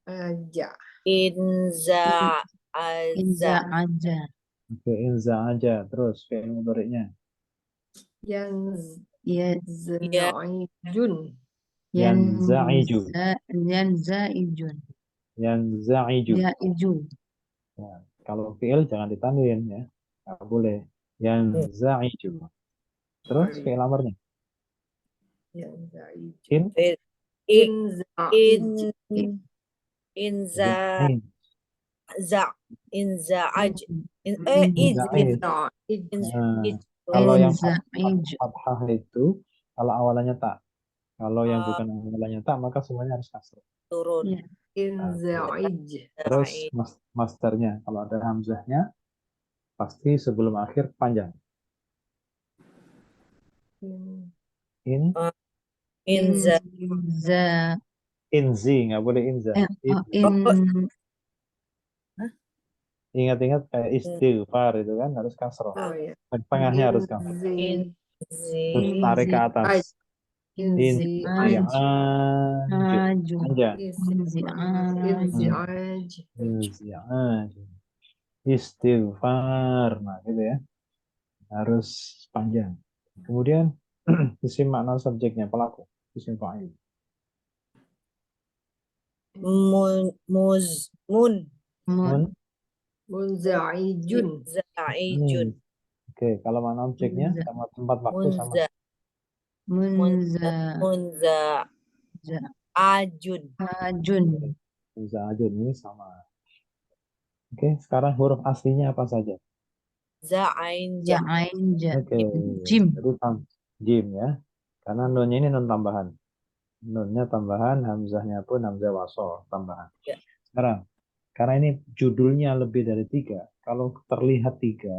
Aja. inza Inza aza. aja. Oke, inza aja. Terus fi'il mudhari'nya. Ya, Yanzaijun. Yanza'iju. Yanzaijun. Yanza'iju. Yaiju. Ya, kalau fi'il jangan ditanwin ya. Nggak boleh. Yanza'iju. Terus fi'il amarnya. Yanzaijun. In. Inza Za'ij. za inza aj iz Za'ij. Nah, kalau yang Inzaiju. fathah itu kalau awalannya tak. Kalau yang bukan awalannya tak maka semuanya harus kasrah. turun. Ya. Inzaij. Terus masternya kalau ada hamzahnya pasti sebelum akhir panjang. In Inza Inza. inzi nggak boleh inza. Ingat-ingat kayak istighfar itu kan harus kasroh. Oh ya. Tengahnya harus kasroh. inzi Terus tarik ke atas. Inziaj. Aju. Inziaj. Inzi'aj. Istighfar. Nah, gitu ya. Harus panjang. Kemudian isim makna subjeknya pelaku. Isim fa'il. mun Munzaijun. zaijun Oke, kalau makna objeknya sama tempat waktu sama. munza munza ajun Ajun. Za'ajun ini sama. Oke, sekarang huruf aslinya apa saja? za'ain Ja'ain. Oke, Jim. itu jim ya. Karena nunnya ini nun tambahan. Nunnya tambahan, hamzahnya pun hamzah wasol tambahan. Ya. Sekarang, karena ini judulnya lebih dari 3, kalau terlihat 3,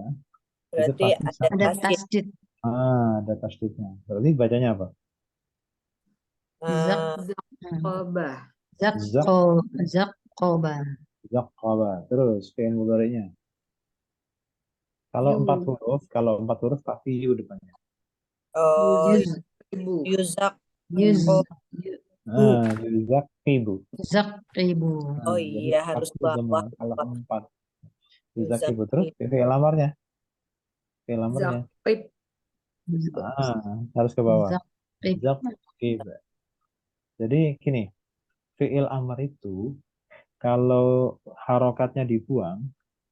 berarti itu pasti ada Ada tasdid. tasdid. ada tasdidnya. Berarti bacanya apa? Zakobah. Zakobah. Zaqaba. Terus fi'il mudhari'nya. Kalau 4 huruf pasti yu depannya. Yuzak Yuzakibu. Zaqibu. oh iya harus bawah Kalau 4 yuzakibu. Terus fi'il amarnya. Fi'il amarnya. Zakrib. Harus ke bawah. Zaqib. Zaqib. Jadi gini, fi'il amar itu kalau harokatnya dibuang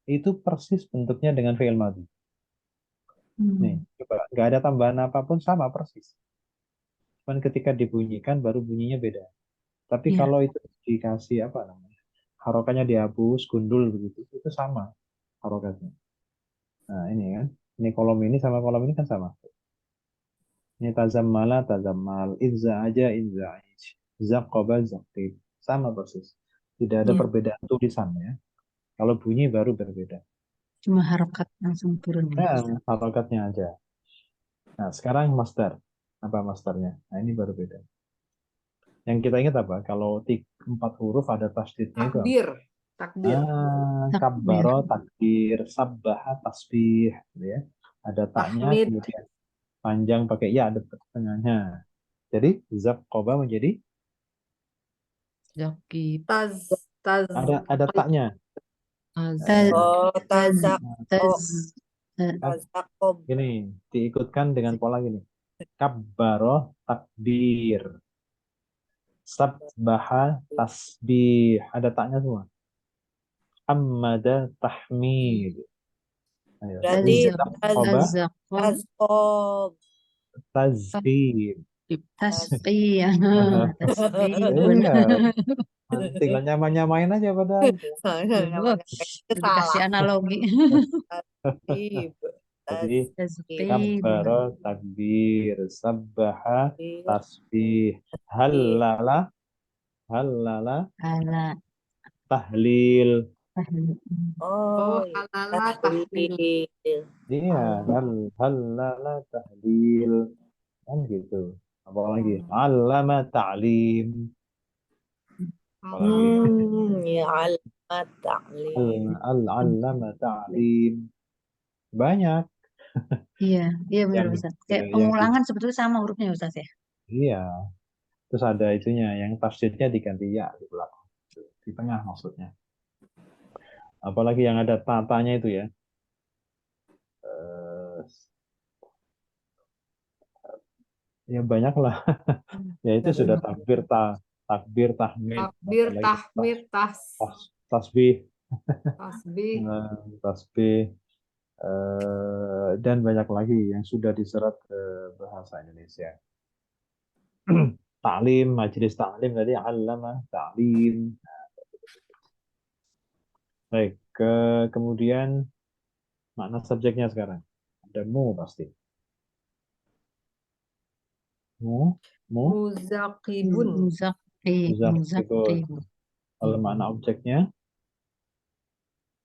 itu persis bentuknya dengan fi'il madhi. Nih, coba nggak ada tambahan apapun sama persis. Cuman ketika dibunyikan baru bunyinya beda. Tapi Iya. kalau itu dikasih apa namanya, harokatnya dihapus, gundul begitu, itu sama harokatnya. Nah ini kan, ini kolom ini sama kolom ini kan sama. Ini tazammala, tazammal, inza'aja, inza'ij, zaqaba, zaqib, sama persis. Tidak ada Iya. perbedaan tulisannya. Kalau bunyi baru berbeda. Cuma harokat langsung turun. Nah, harokatnya aja. Nah, sekarang master. Apa masternya? Nah, ini baru beda. Yang kita ingat apa? Kalau 4 huruf ada tasdidnya itu apa? Takdir. Kabbaro, takdir, sabbaha, tasbih, gitu ya. Ada taknya, Tahmid. kemudian panjang pakai ya, ada tengahnya. Jadi zaqaba menjadi Zakib. ada taknya. tazakob Gini, diikutkan dengan pola gini. Kabbaro, takbir. Sabbaha, tasbih. Ada taknya semua. Hammada, tahmid. Ayo. berarti Zaqaba, tazkob tazkir. Tasbih. Iya. tinggal nyamain aja pada itu. Loh, Itu dikasih salah. analogi. Tasbih. Jadi Tasbih. Tasbih. kabbara takbir, sabbaha Tasbih. tasbih, halala Ala. tahlil. Oh, Oh, iya. halala tahlil. Tahlil. Iya, halala tahlil kan gitu. Apalagi allama ta'lim. Apalagi Ya, alamat ta'lim. allama ta'lim. Banyak Iya, iya benar yang Ustaz. Kayak yang pengulangan sebetulnya sama hurufnya Ustaz ya. iya. Terus ada itunya yang tafsirnya diganti ya di belakang. Di tengah maksudnya. Apalagi yang ada tatanya itu ya. Eh, ya banyak lah. Ya itu sudah takbir, tahmid, Takbir, apalagi tahmid, tasbih, tasbih. tasbih, dan banyak lagi yang sudah diserat ke bahasa Indonesia. Ta'lim, majelis ta'lim tadi allama, ta'lim. Baik, kemudian makna subjeknya sekarang. Ada mu pasti. Mu. Muzaqibun. Muzaqibun. Muzaqibun. Kalau makna objeknya,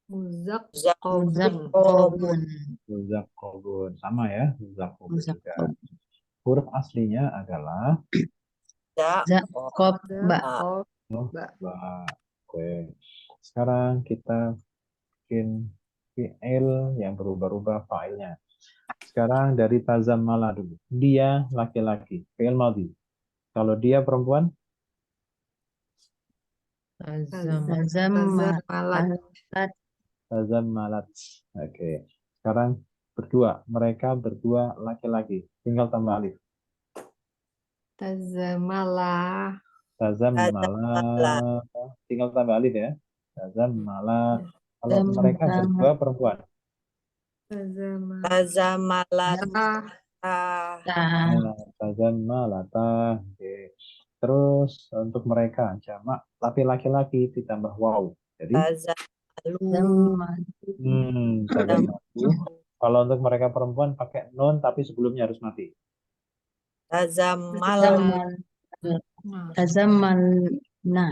Muzaqabun. Muzaqabun. muzaqabun. Sama ya, muzaqabun juga. Muzaqab. Huruf aslinya adalah Zaqab. Ba. ba. Oke. Sekarang kita bikin fi'il yang berubah-ubah fa'ilnya. Sekarang dari tazammala dulu. Dia laki-laki. Fi'il madhi. Kalau dia perempuan, Tazammat. tazammalat. Oke. Sekarang berdua. Mereka berdua laki-laki. Tinggal tambah alif. Tazamala. Tazammala. Tinggal tambah alif ya. Tazammala. Kalau mereka berdua perempuan. Tazamalat. Tazammalata. Oke. Terus untuk mereka jamak tapi laki-laki ditambah waw. Jadi tazammalu. Kalau untuk mereka perempuan pakai nun tapi sebelumnya harus mati. Tazammal. Tazammalna.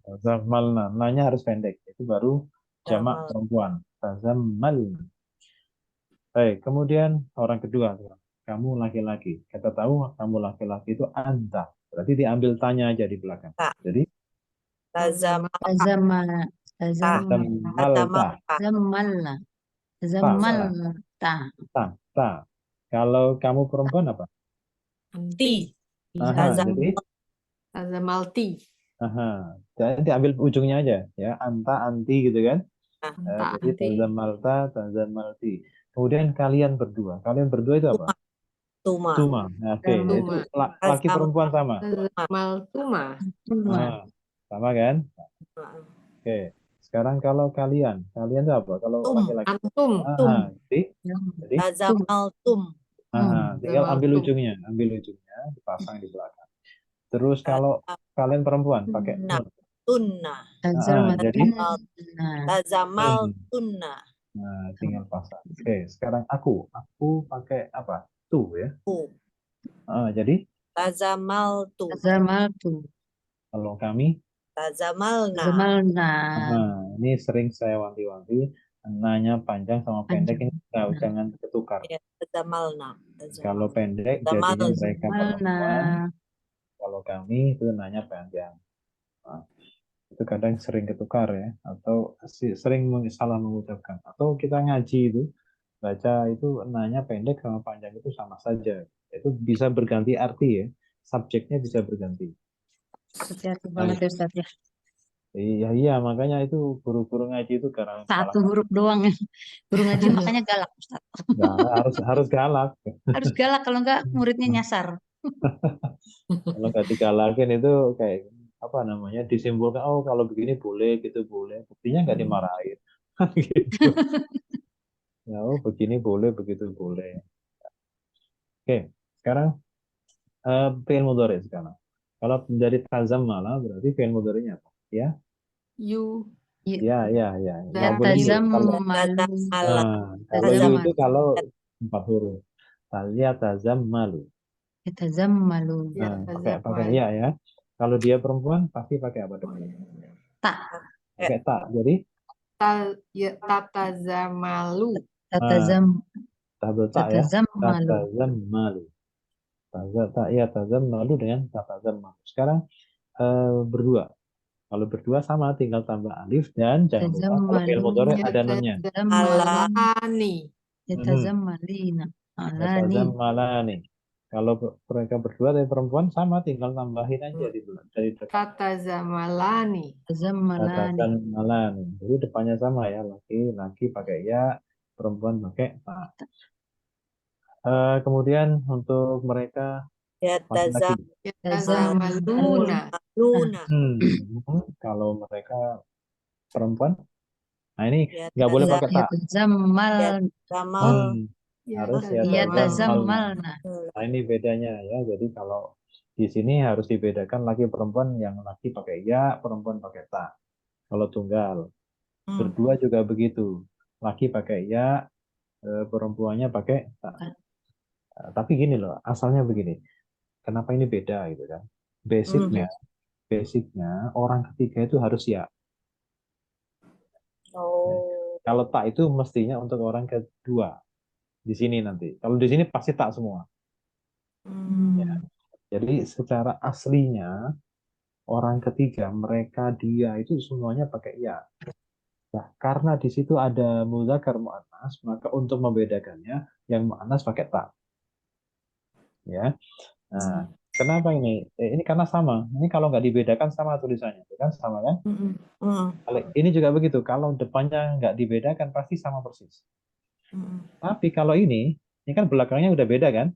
Tazammalna. Nanya harus pendek. Itu baru jamak perempuan. Tazammal. Baik, kemudian orang kedua. Kamu laki-laki. Kita tahu kamu laki-laki itu anta. Berarti diambil tanya aja di belakang. Jadi Tazammal. tazammalta. Tazammalna. Tazammalta. Ta. Kalau kamu perempuan apa? Ti. Jadi Tazamalti. jadi diambil ujungnya aja ya. Anta, anti gitu kan. Anta, Jadi anti. tazammalta, tazammalti. Kemudian kalian berdua. Kalian berdua itu apa? Tuma. Tuma. Nah, oke, Tuma. itu laki perempuan sama. Tazamaltuma. Sama kan? Oke. Sekarang kalau kalian itu apa? Kalau laki-laki. Antum. Jadi Tazammaltum. tinggal ambil ujungnya, dipasang di belakang. Terus kalau kalian perempuan pakai nun. Tunna. Jadi Tazammaltunna. nah, tinggal pasang. Oke, sekarang aku pakai apa? Tu ya. Jadi Tazammaltu. kalau kami Tazamalna. ini sering saya wanti-wanti, nanya panjang sama pendek ini jangan ketukar. Ya, Tazamalna. Kalau pendek jadinya mereka perempuan, kalau kami itu nanya panjang. Nah, itu kadang sering ketukar ya, atau sering salah mengucapkan. Atau kita ngaji itu, baca itu nanya pendek sama panjang itu sama saja. Itu bisa berganti arti ya, subjeknya bisa berganti. Hati-hati banget ya Ustaz ya. Iya, makanya itu guru-guru ngaji itu karena Satu huruf doang. Guru ngaji makanya galak Ustaz. harus galak. Harus galak kalau enggak muridnya nyasar. Kalau nggak digalakin itu kayak apa namanya disimpulkan kalau begini boleh gitu boleh, buktinya nggak dimarahin. Gitu. Ya, begini boleh begitu boleh. Oke, sekarang fi'il mudhari sekarang. Kalau dari tazammala berarti fi'il mudhari'nya apa? Ya, You. ya, nggak boleh you. Yatazammalu. Kalau you itu Yatazammalu. kalau 4 huruf. Falyatazammalu. Yatazammalu. Pakai ya ya. Kalau dia perempuan pasti pakai apa dong? Tak. Pakai tak. Jadi Tatazamalu. double tak ya. Tatazammalu. Tatazammalu. Tazammalu dengan tatazammalu. Sekarang berdua. Kalau berdua sama, tinggal tambah alif dan jangan lupa kalau fi'il mudhari ada nunnya. Yatazammalani. Yatazammalina. Alani. Yatazammalani. Kalau mereka berdua dari perempuan sama, tinggal tambahin aja dari depan. Tatazammalani. Yatazammalani. Yatazammalani. Jadi depannya sama ya, laki pakai ya, perempuan pakai ta. Kemudian untuk mereka laki-laki. Yatazammaluna. Kalau mereka perempuan, nah ini nggak boleh pakai tak. Harus Yatazammalna. Nah ini bedanya ya. Jadi kalau di sini harus dibedakan laki perempuan, yang laki pakai ya, perempuan pakai ta. Kalau tunggal, berdua juga begitu. Laki pakai ya, perempuannya pakai ta. Tapi gini loh, asalnya begini. Kenapa ini beda gitu kan? Basicnya orang ketiga itu harus ya. Kalau tak itu mestinya untuk orang kedua di sini nanti. Kalau di sini pasti tak semua. Ya. Jadi secara aslinya orang ketiga mereka dia itu semuanya pakai ya. Nah, karena di situ ada muzakkar muannas, maka untuk membedakannya yang muannas pakai tak. Ya. Nah, kenapa ini? Ini karena sama. Ini kalau nggak dibedakan sama tulisannya, kan sama kan? Ini juga begitu. Kalau depannya nggak dibedakan pasti sama persis. Tapi kalau ini kan belakangnya udah beda kan?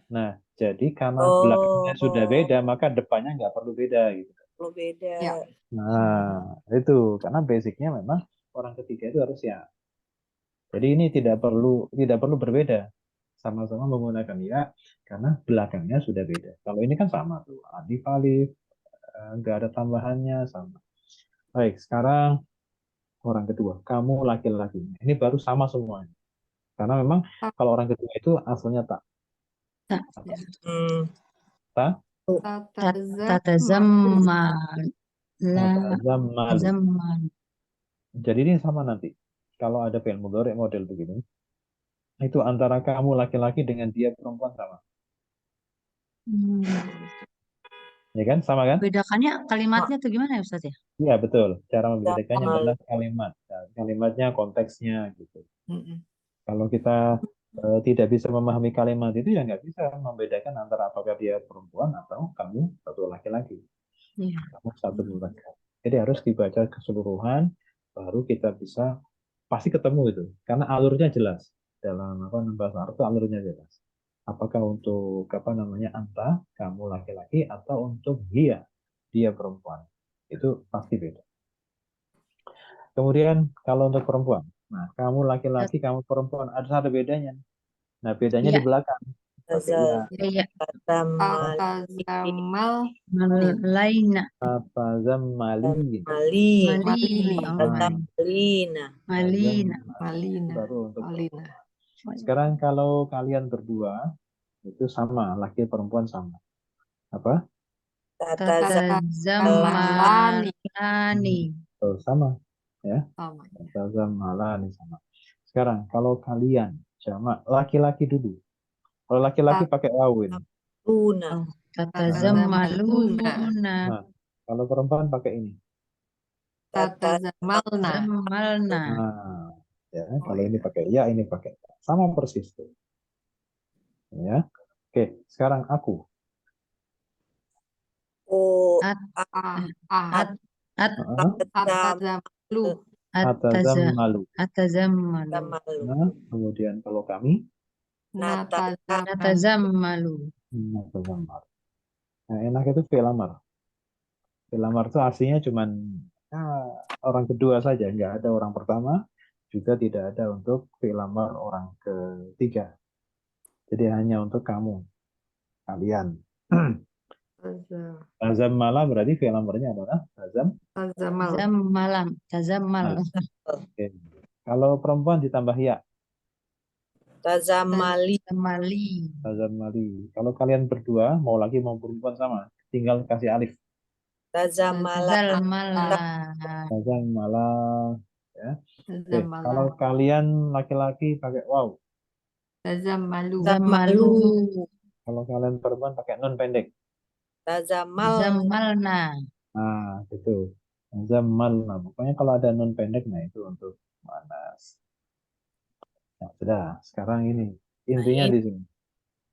Nah, jadi karena belakangnya sudah beda, maka depannya nggak perlu beda gitu. Perlu beda. Ya. Nah, itu karena basicnya memang orang ketiga itu harus ya. Jadi ini tidak perlu berbeda. Sama-sama menggunakan ya karena belakangnya sudah beda. Kalau ini kan sama tuh, alif, nggak ada tambahannya sama. Baik, sekarang orang kedua, kamu laki-laki. Ini baru sama semuanya. Karena memang kalau orang kedua itu asalnya tak. Tatazammal. Jadi ini sama nanti. Kalau ada fi'il mudhari model begini, itu antara kamu laki-laki dengan dia perempuan sama. Ya kan, sama kan? Bedakannya kalimatnya tuh gimana ya Ustaz ya? Iya betul. Cara membedakannya adalah kalimat. Nah, kalimatnya, konteksnya gitu. Kalau kita tidak bisa memahami kalimat itu ya nggak bisa membedakan antara apakah dia perempuan atau kamu satu laki-laki. Kamu satu laki-laki. Jadi harus dibaca keseluruhan, baru kita bisa pasti ketemu itu. Karena alurnya jelas dalam bahasa Arab itu alurnya jelas. Apakah untuk anta, kamu laki-laki, atau untuk dia perempuan. Itu pasti beda. Kemudian kalau untuk perempuan, nah kamu laki-laki, kamu perempuan, ada satu bedanya. Nah bedanya di belakang. Sekarang kalau kalian berdua itu sama, laki perempuan sama. Apa? Tatazammalani. Sama ya. Tatazammalani sama. Sekarang kalau kalian jamak laki-laki dulu. Kalau laki-laki pakai wawin. Tatazammaluna. Nah, kalau perempuan pakai ini. Tatazammalna. Nah, ya, kalau ini pakai ya, ini pakai sama persis tuh. Ya. Oke, sekarang aku. Atazammalu. Nah, kemudian kalau kami Natazammalu. Nah, enak itu fi'il amar. Fi'il amar itu aslinya cuman orang kedua saja, nggak ada orang pertama, juga tidak ada untuk fi'il amar orang ketiga. Jadi hanya untuk kamu, kalian. Tazammala berarti fi'il amrnya adalah Tazamal. Tazamal. Oke. Kalau perempuan ditambah ya, Tazamali. tazammali. Kalau kalian berdua mau laki mau perempuan sama, tinggal kasih alif. Tazamala. Tazammala. Ya. Oke. Tazamala. Kalau kalian laki-laki pakai waw. Tazamalu. Tazamalu. Kalau kalian perempuan pakai nun pendek. Tazamal. Nah, gitu. Tazamalna. Pokoknya kalau ada nun pendek, nah itu untuk manas. Nah, sudah. Sekarang ini intinya di sini.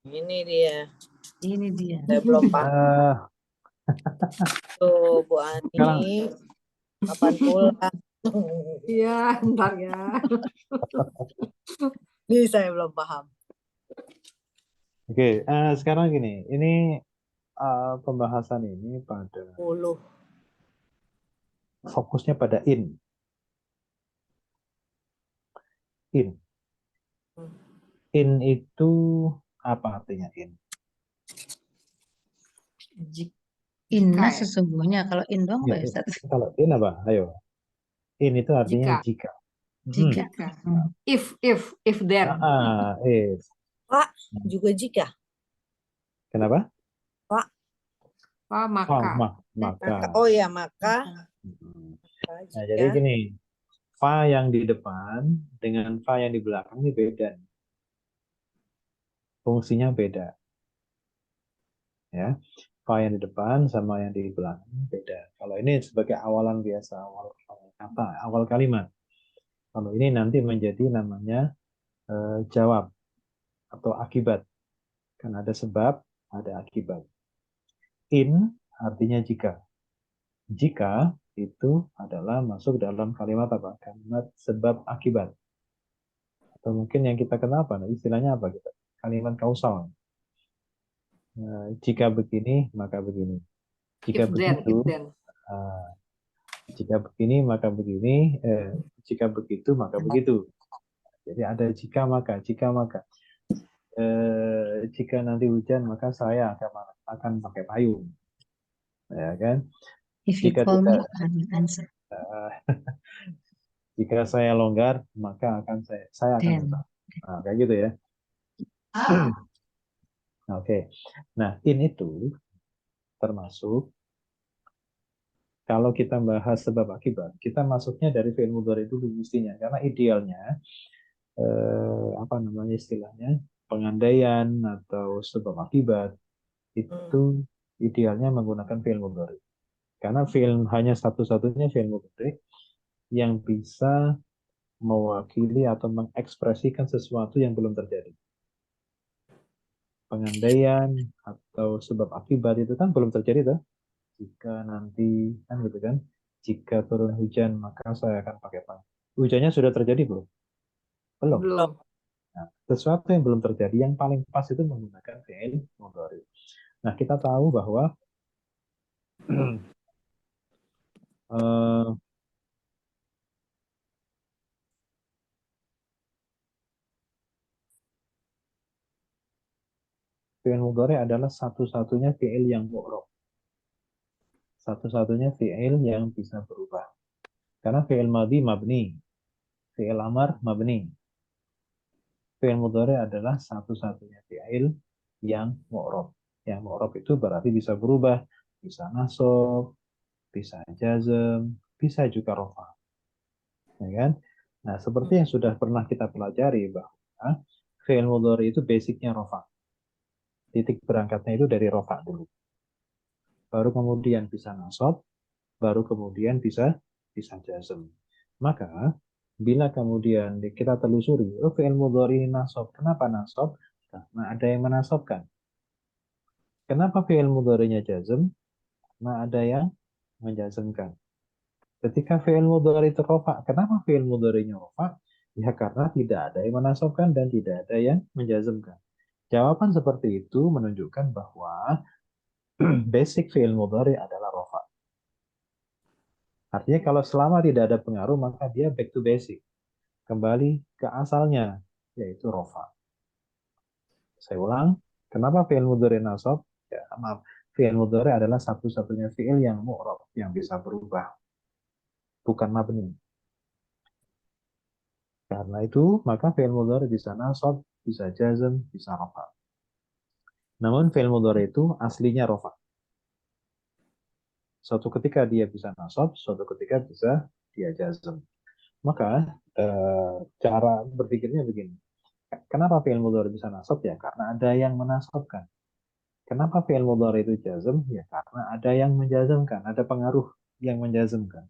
Ini dia. Ini dia. Saya belum paham. Tuh, Bu Sekarang Ani. Kapan pulang? Iya, ntar ya. Ini saya belum paham. Oke, sekarang gini, ini pembahasan ini pada 10. fokusnya pada in. In itu apa artinya in? Inna sesungguhnya. Kalau in doang Ya, Pak Ustaz? kalau in apa? Ayo. In itu artinya jika. Jika. If then. If. Pak, juga jika. Kenapa? Pak. Maka. Maka. Oh ya, maka. Nah, jadi gini, fa yang di depan dengan fa yang di belakang ini beda. Fungsinya beda. Ya. Fa yang di depan sama yang di belakang beda. Kalau ini sebagai awalan biasa, awal kata, awal kalimat. Kalau ini nanti menjadi namanya jawab atau akibat. Kan ada sebab, ada akibat. In artinya jika. Jika itu adalah masuk dalam kalimat apa? Kalimat sebab akibat. Atau mungkin yang kita kenal apa? Nah, istilahnya apa kita? Kalimat kausal. Jika begini, maka begini. Jika begitu, jika begini, maka begini. Jika begitu, maka begitu. Jadi ada jika maka. Jika nanti hujan, maka saya akan pakai payung. Ya kan? Jika tidak, jika saya longgar, maka saya akan longgar. Nah, kayak gitu ya. Oke. Nah, in itu termasuk kalau kita bahas sebab akibat, kita masuknya dari fi'il mudhari dulu mestinya, karena idealnya apa namanya istilahnya pengandaian atau sebab akibat itu idealnya menggunakan fi'il mudhari. Karena fi'il hanya satu-satunya fi'il mudhari yang bisa mewakili atau mengekspresikan sesuatu yang belum terjadi. Pengandaian atau sebab akibat itu kan belum terjadi tuh. Jika nanti kan gitu kan, jika turun hujan maka saya akan pakai payung. Hujannya sudah terjadi belum? Belum. Nah, sesuatu yang belum terjadi yang paling pas itu menggunakan fi'il mudhari. Nah, kita tahu bahwa fi'il mudhari adalah satu-satunya fi'il yang mu'rab. Satu-satunya fi'il yang bisa berubah. Karena fi'il madhi mabni, fi'il amar mabni. Fi'il mudhari adalah satu-satunya fi'il yang mu'rab. Yang mu'rab itu berarti bisa berubah, bisa nasab, bisa jazm, bisa juga rofa. Ya kan? Nah, seperti yang sudah pernah kita pelajari bahwa fi'il mudhari itu basicnya rofa. Titik berangkatnya itu dari rofa dulu. Baru kemudian bisa nasab, baru kemudian bisa jazm. Maka bila kemudian kita telusuri, fi'il mudhari ini nasab. Kenapa nasab? Karena ada yang menasabkan. Kenapa fi'il mudharinya jazm? Karena ada yang menjazmkan. Ketika fi'il mudhari itu rofa, kenapa fi'il mudharinya rofa? Ya karena tidak ada yang menasabkan dan tidak ada yang menjazmkan. Jawaban seperti itu menunjukkan bahwa basic fi'il mudhari adalah rofa. Artinya kalau selama tidak ada pengaruh, maka dia back to basic. Kembali ke asalnya, yaitu rofa. Saya ulang, kenapa fi'il mudhari nasab? Ya, maaf. fi'il mudhari adalah satu-satunya fi'il yang mu'rab, yang bisa berubah, bukan mabni. Karena itu, maka fi'il mudhari bisa nasab, bisa jazm, bisa rafa. Namun fi'il mudhari itu aslinya rafa. Suatu ketika dia bisa nasab, suatu ketika bisa dia jazm. Maka cara berpikirnya begini. Kenapa fi'il mudhari bisa nasab? Ya karena ada yang menasabkan. Kenapa fi'il mudhari itu jazm? Ya karena ada yang menjazmkan, ada pengaruh yang menjazmkan.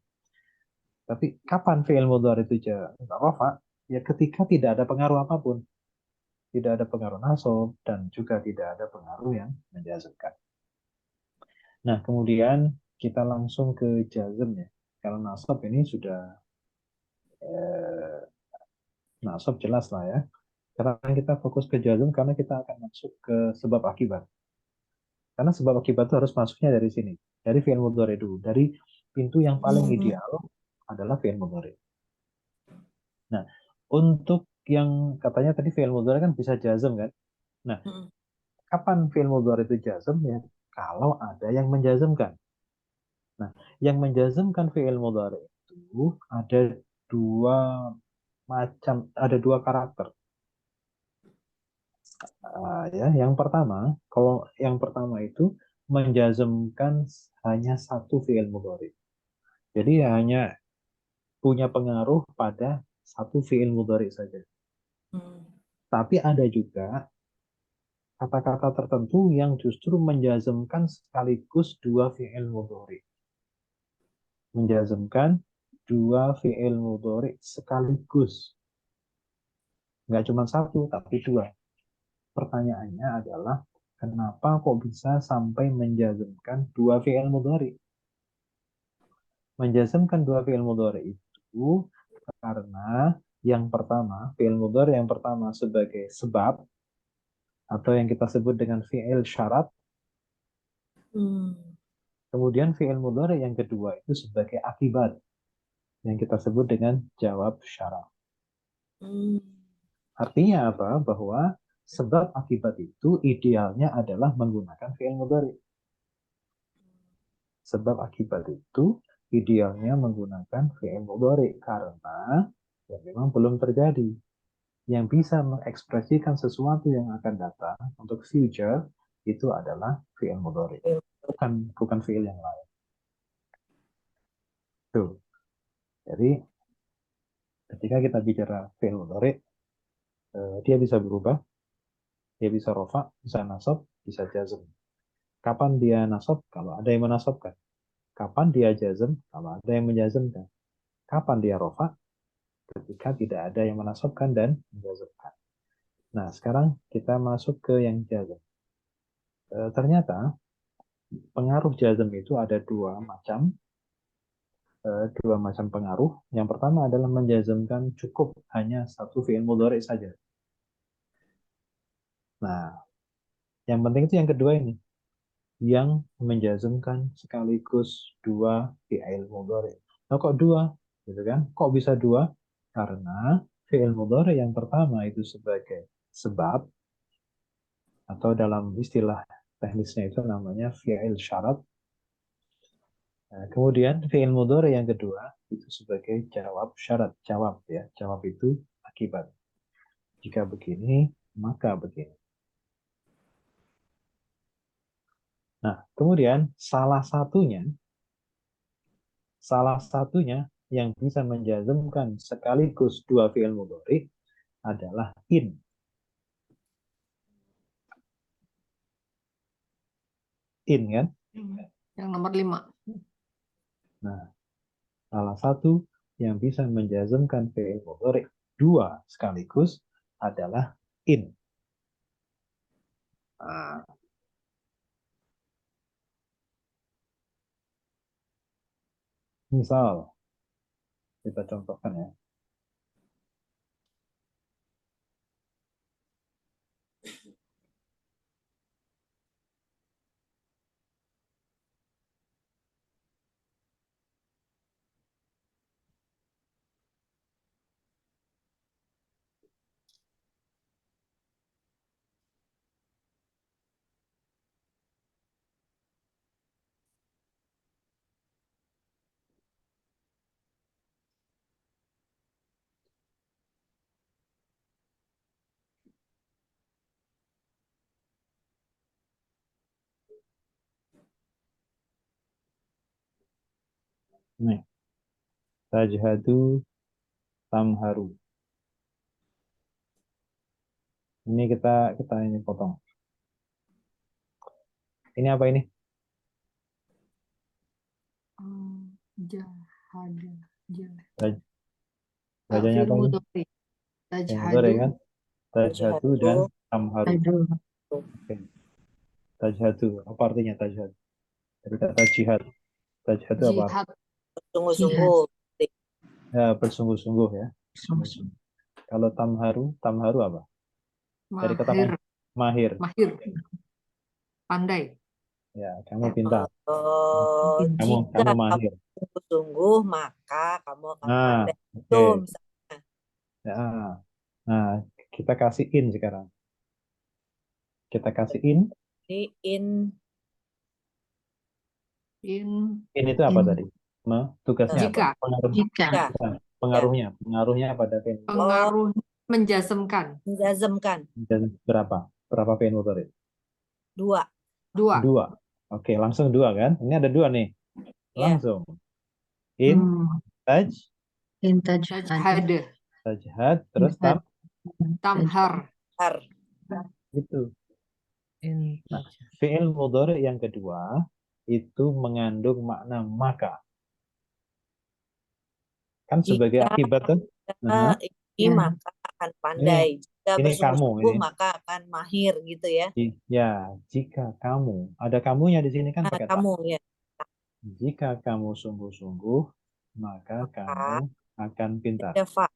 Tapi kapan fi'il mudhari itu rafa? Ya ketika tidak ada pengaruh apapun. Tidak ada pengaruh nasab dan juga tidak ada pengaruh yang menjazmkan. Nah, kemudian kita langsung ke jazm ya. Kalau nasab ini sudah nasab jelas lah ya. Sekarang kita fokus ke jazm karena kita akan masuk ke sebab akibat. Karena sebab akibat itu harus masuknya dari sini, dari fi'il mudhari dulu, dari pintu yang paling ideal adalah fi'il mudhari. Nah, untuk yang katanya tadi fi'il mudhari kan bisa jazm kan? Nah, kapan fi'il mudhari itu jazm ya? Kalau ada yang menjazmkan. Nah, yang menjazmkan fi'il mudhari itu dua ada dua karakter. Ya, kalau yang pertama itu menjazmkan hanya satu fi'il mudhari. Jadi hanya punya pengaruh pada satu fi'il mudhari saja. Tapi ada juga kata-kata tertentu yang justru menjazmkan sekaligus dua fi'il mudhari. Menjazmkan dua fi'il mudhari sekaligus. Nggak cuma satu, tapi dua. Pertanyaannya adalah, kenapa kok bisa sampai menjazmkan dua fi'il mudhari? Menjazmkan dua fi'il mudhari itu karena yang pertama, fi'il mudhari yang pertama sebagai sebab atau yang kita sebut dengan fi'il syarat. Kemudian fi'il mudhari yang kedua itu sebagai akibat yang kita sebut dengan jawab syarat. Artinya apa? Bahwa sebab akibat itu idealnya adalah menggunakan fi'il mudhari. Sebab akibat itu idealnya menggunakan fi'il mudhari karena ya memang belum terjadi. Yang bisa mengekspresikan sesuatu yang akan datang untuk future itu adalah fi'il mudhari. Bukan fi'il yang lain. Tuh. Jadi ketika kita bicara fi'il mudhari, dia bisa berubah, dia bisa rofa, bisa nasab, bisa jazm. Kapan dia nasab? Kalau ada yang menasabkan. Kapan dia jazm? Kalau ada yang menjazmkan. Kapan dia rofa? Ketika tidak ada yang menasabkan dan menjazmkan. Nah, sekarang kita masuk ke yang jazm. Ternyata pengaruh jazm itu ada dua macam pengaruh. Yang pertama adalah menjazmkan cukup hanya satu fi'il mudhari saja. Nah, yang penting itu yang kedua ini, yang menjazmkan sekaligus dua fi'il mudhari. Nah, kok dua? Gitu kan? Kok bisa dua? Karena fi'il mudhari yang pertama itu sebagai sebab atau dalam istilah teknisnya itu namanya fi'il syarat. Nah, kemudian fi'il mudhari yang kedua itu sebagai jawab syarat. Jawab itu akibat. Jika begini, maka begini. Nah, kemudian salah satunya yang bisa menjazmkan sekaligus dua fi'il mudhari adalah in. In kan? Yang nomor 5. Nah, salah satu yang bisa menjazmkan fi'il mudhari dua sekaligus adalah in. Nah, misal kita contohkan ya. Nih, tajhadu, tamharu. Ini kita ini potong. Ini apa ini? Jahada. Taj- Bacanya Fi'il apa ini? mudhari. Yang betul ya kan? Tajhadu. Tajhadu dan tamharu. Aduh. Oke. Tajhadu. Apa artinya tajhad? Dari kata jihad. Tajhadu apa? Jihad. Sungguh-sungguh. Ya, bersungguh-sungguh ya. Sungguh-sungguh. Kalau tamharu apa? Dari kata Mahir. mahir. Mahir. Pandai. Ya, kamu pintar. Jika Kamu mahir. sungguh-sungguh maka kamu akan Nah, pandai. oke. Itu misalnya Ya. Nah, kita kasih in sekarang. Kita kasih in. di in In itu apa In. tadi? Tugasnya Jika. apa? Pengaruh. Jika. ya, Pengaruhnya. Pengaruhnya pada fi'il mudhari. Pengaruh menjazmkan. menjazmkan Dan berapa? Berapa fi'il mudhari? 2. 2. Dua. Oke, langsung dua kan? Ini ada dua nih. Ya. Langsung. In, taj, In tajhad. Tajhad. tajhad, terus Tajhad. Tamhar. Har. itu. In Nah, fi'il mudhari yang kedua itu mengandung makna maka. Kan sebagai Jika akibat kan? Nah, ini Ya. maka akan pandai. Jika ini kamu bersungguh-sungguh ini. maka akan mahir gitu ya. Ya, jika kamu ada kamunya di sini kan Nah, pakai tak. kamu ya. Jika kamu sungguh-sungguh, maka kamu akan pintar. Ada fa.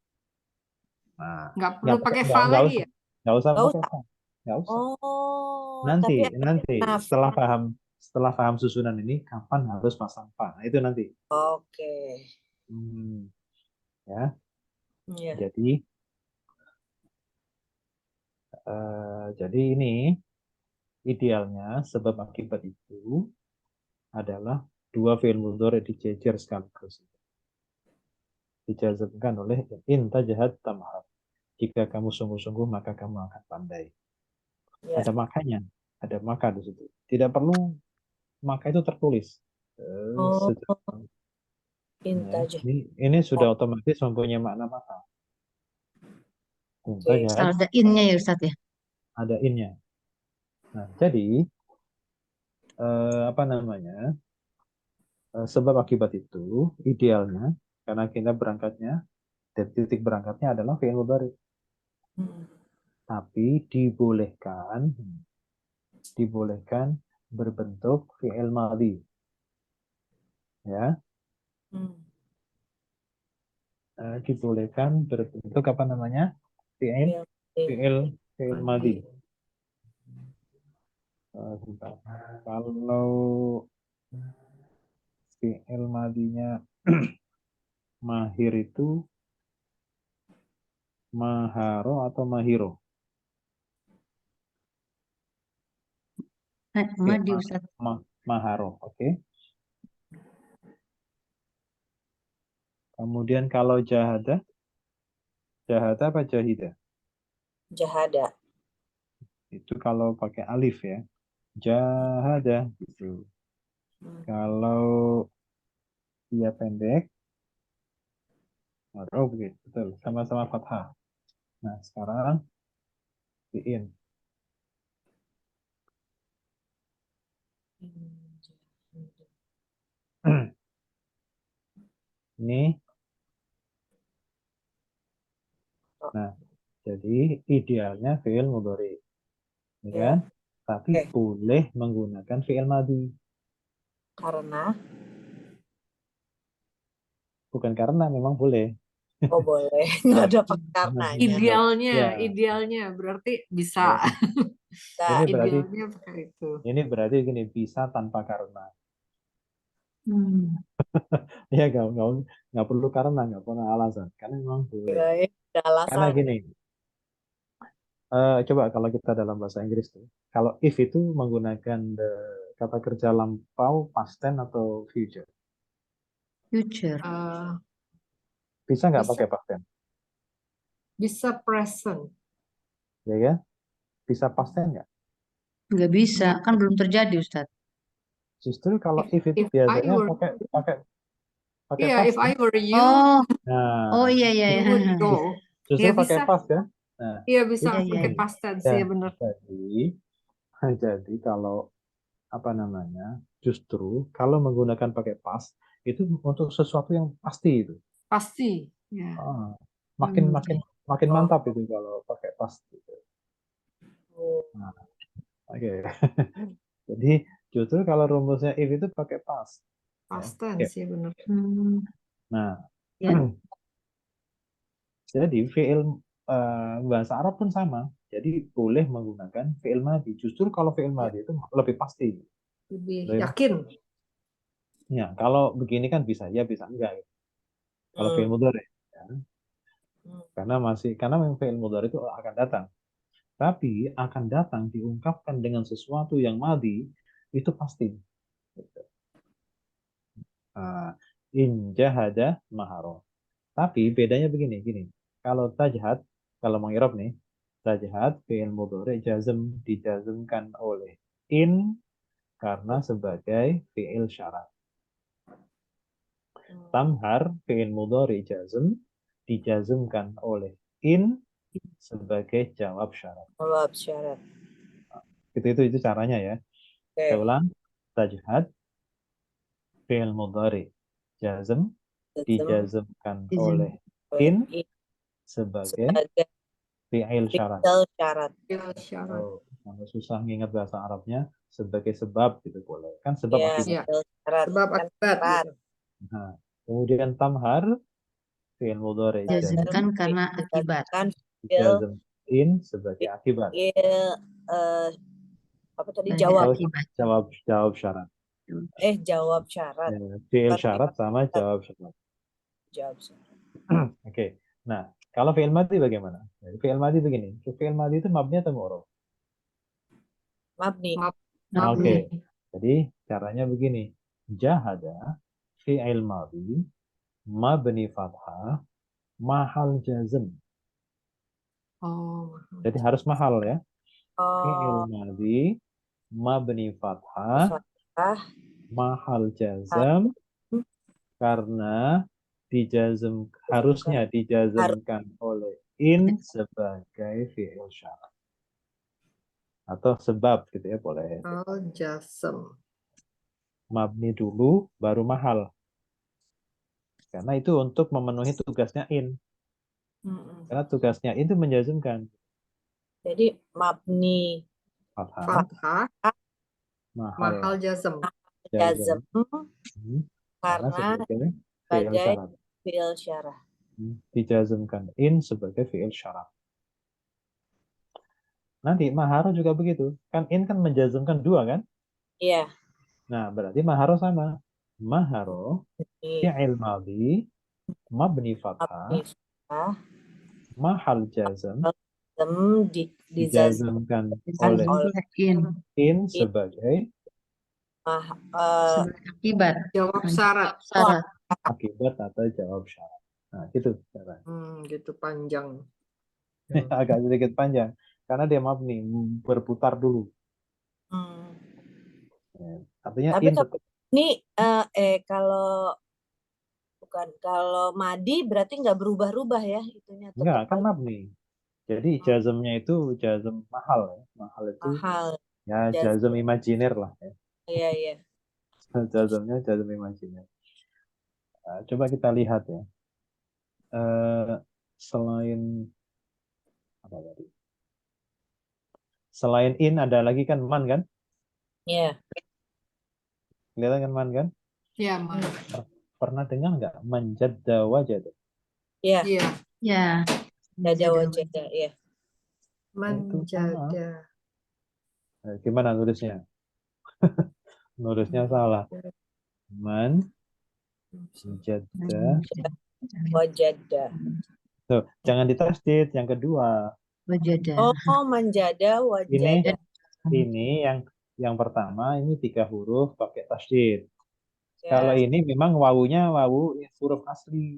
Nah, Nggak perlu pakai fa nggak lagi usah, ya? nggak usah Nggak pakai fa. Nggak usah. Oh, Nanti tapi ada naf. setelah paham susunan ini, kapan harus pasang fa. Nah, itu nanti. Oke. Ya, Iya. jadi ini idealnya sebab akibat itu adalah dua fi'il mudhari dijejer sekaligus. Dijazmkan oleh in tajhad tamhar. Jika kamu sungguh-sungguh maka kamu akan pandai. Ya. Ada makanya, ada maka di situ. Tidak perlu maka itu tertulis. Oh, Ya, intaj. ini sudah otomatis mempunyai makna maka. In tajhad Ada innya ya Ustaz ya. ada innya. Nah, jadi apa namanya? Sebab akibat itu idealnya karena kita berangkatnya dan titik berangkatnya adalah fi'il mudhari. Tapi dibolehkan berbentuk fi'il madhi. Ya. Dibolehkan berbentuk apa namanya? Fi'il madhi. Kalau fi'il madhinya mahir itu maharo atau mahiro? Madi Ustaz. Maharo, oke. Kemudian kalau jahada apa jahida? Jahada. Itu kalau pakai alif ya. Jahada gitu. Kalau dia pendek, betul, sama-sama fathah. Nah, sekarang fi'in. Ini. Nah, jadi idealnya fi'il mudhari. Ya kan? Tapi boleh menggunakan fi'il madhi. Karena? Bukan karena, memang boleh. Oh boleh, nggak ada karenanya. Idealnya berarti bisa. Ini berarti Idealnya pakai itu. Ini berarti gini, bisa tanpa karena. Ya nggak perlu karena, nggak perlu alasan, karena memang boleh. Karena gini, coba kalau kita dalam bahasa Inggris tuh, kalau if itu menggunakan kata kerja lampau, past tense atau future. Future. Bisa nggak pakai past tense? Bisa present. Ya kan? Bisa past tense nggak? Nggak bisa, kan belum terjadi Ustaz. Justru kalau if itu biasanya pakai pakai Iya, pas if I kan? were you, Oh, Nah, iya iya you iya. would go. justru Ya pakai bisa, pas ya. Nah, iya bisa Iya iya. pakai ini past tense, dan ya benar. jadi kalau apa namanya, justru kalau menggunakan pakai pas itu untuk sesuatu yang pasti itu. Pasti. Ya. Ah, makin Hmm. mantap itu kalau pakai pas gitu. Oh. Nah, oke. Jadi justru kalau rumusnya if itu pakai pas. Ya. Past Oke. tense, ya benar. Hmm. Nah, Ya. jadi fiil bahasa Arab pun sama. Jadi boleh menggunakan fiil madhi. Justru kalau fiil madhi itu lebih pasti. Lebih Lebih yakin. Ya, kalau begini kan bisa ya, bisa enggak. Gitu. Kalau fiil mudhari, ya. Karena memang fiil mudhari itu akan datang. Tapi akan datang diungkapkan dengan sesuatu yang madhi itu pasti. Gitu. In jahada maharo. Tapi bedanya begini, gini. Kalau tajhad, kalau mengirob nih, tajhad fi'il mudhari jazm dijazmkan oleh in karena sebagai fi'il syarat. Tamhar fi'il mudhari jazm dijazmkan oleh in sebagai jawab syarat. Jawab syarat. Itu caranya ya. Saya ulang. Tajhad fi'il mudhari jazm dijazmkan oleh in sebagai fi'il syarat. Syarat. Oh, kalau susah ngingat bahasa Arabnya sebagai sebab gitu boleh. Kan sebab Ya, akibat. syarat. Sebab akibat. Gitu. Nah, kemudian tamhar fi'il mudhari Jazmkan karena akibat. jazm in sebagai akibat. Apa tadi Sebagai jawab? akibat. Jawab syarat. Jawab syarat. Ya, fi'il syarat sama jawab syarat. Jawab syarat. Oke. Nah, kalau fi'il madhi bagaimana? Jadi, fi'il madhi begini. Fi'il madhi itu mabni atau mu'rab? Mabni. Oke. Jadi caranya begini. Jahada fi'il madhi mabni fathah mahal jazm. Oh. Jadi harus mahal ya. Oh, Fi'il madhi mabni fathah mahal jazm karena harusnya dijazmkan oleh in sebagai fi'il syarat. Atau sebab gitu ya boleh. Al-jasm. Mabni dulu baru mahal. Karena itu untuk memenuhi tugasnya in. Karena tugasnya itu menjazmkan. jadi mabni Fathah. Mahal jasm. jazm Karena karena sebagai fi'il sebagai syarat. fi'il syarat. Dijazmkan in sebagai fi'il syarat. Nanti maharo juga begitu. Kan in kan menjazmkan dua kan? Iya. Nah, berarti maharo sama. Maharo fi'il madhi mabni fathah mahal jazm dijazmkan oleh in sebagai akibat. Jawab syarat. Akibat atau jawab syarat. Nah, gitu caranya. Gitu panjang. Agak sedikit panjang karena dia mabni berputar dulu. Ya, artinya Tapi in ini kalau madi berarti nggak berubah-ubah ya itunya. enggak kan mabni. Jadi jazmnya itu jazm mahal ya. Mahal itu ya jazm imajiner lah ya. Iya. Jazmnya jazm imajiner. Nah, coba kita lihat ya. Selain apa tadi? Selain in ada lagi kan man kan? Iya. Kelihatan kan man kan? Iya, man. Pernah dengar nggak manjadda wajada? Iya. Ya. Jada wajada, iya. Manjada. Gimana nulisnya? Nulisnya salah. Man jadda wajada. Tuh, jangan ditasdid yang kedua. Wajada. Oh, manjada wajada. Ini yang pertama ini 3 huruf pakai tasdid. Ya. Kalau ini memang wawunya wawu huruf asli.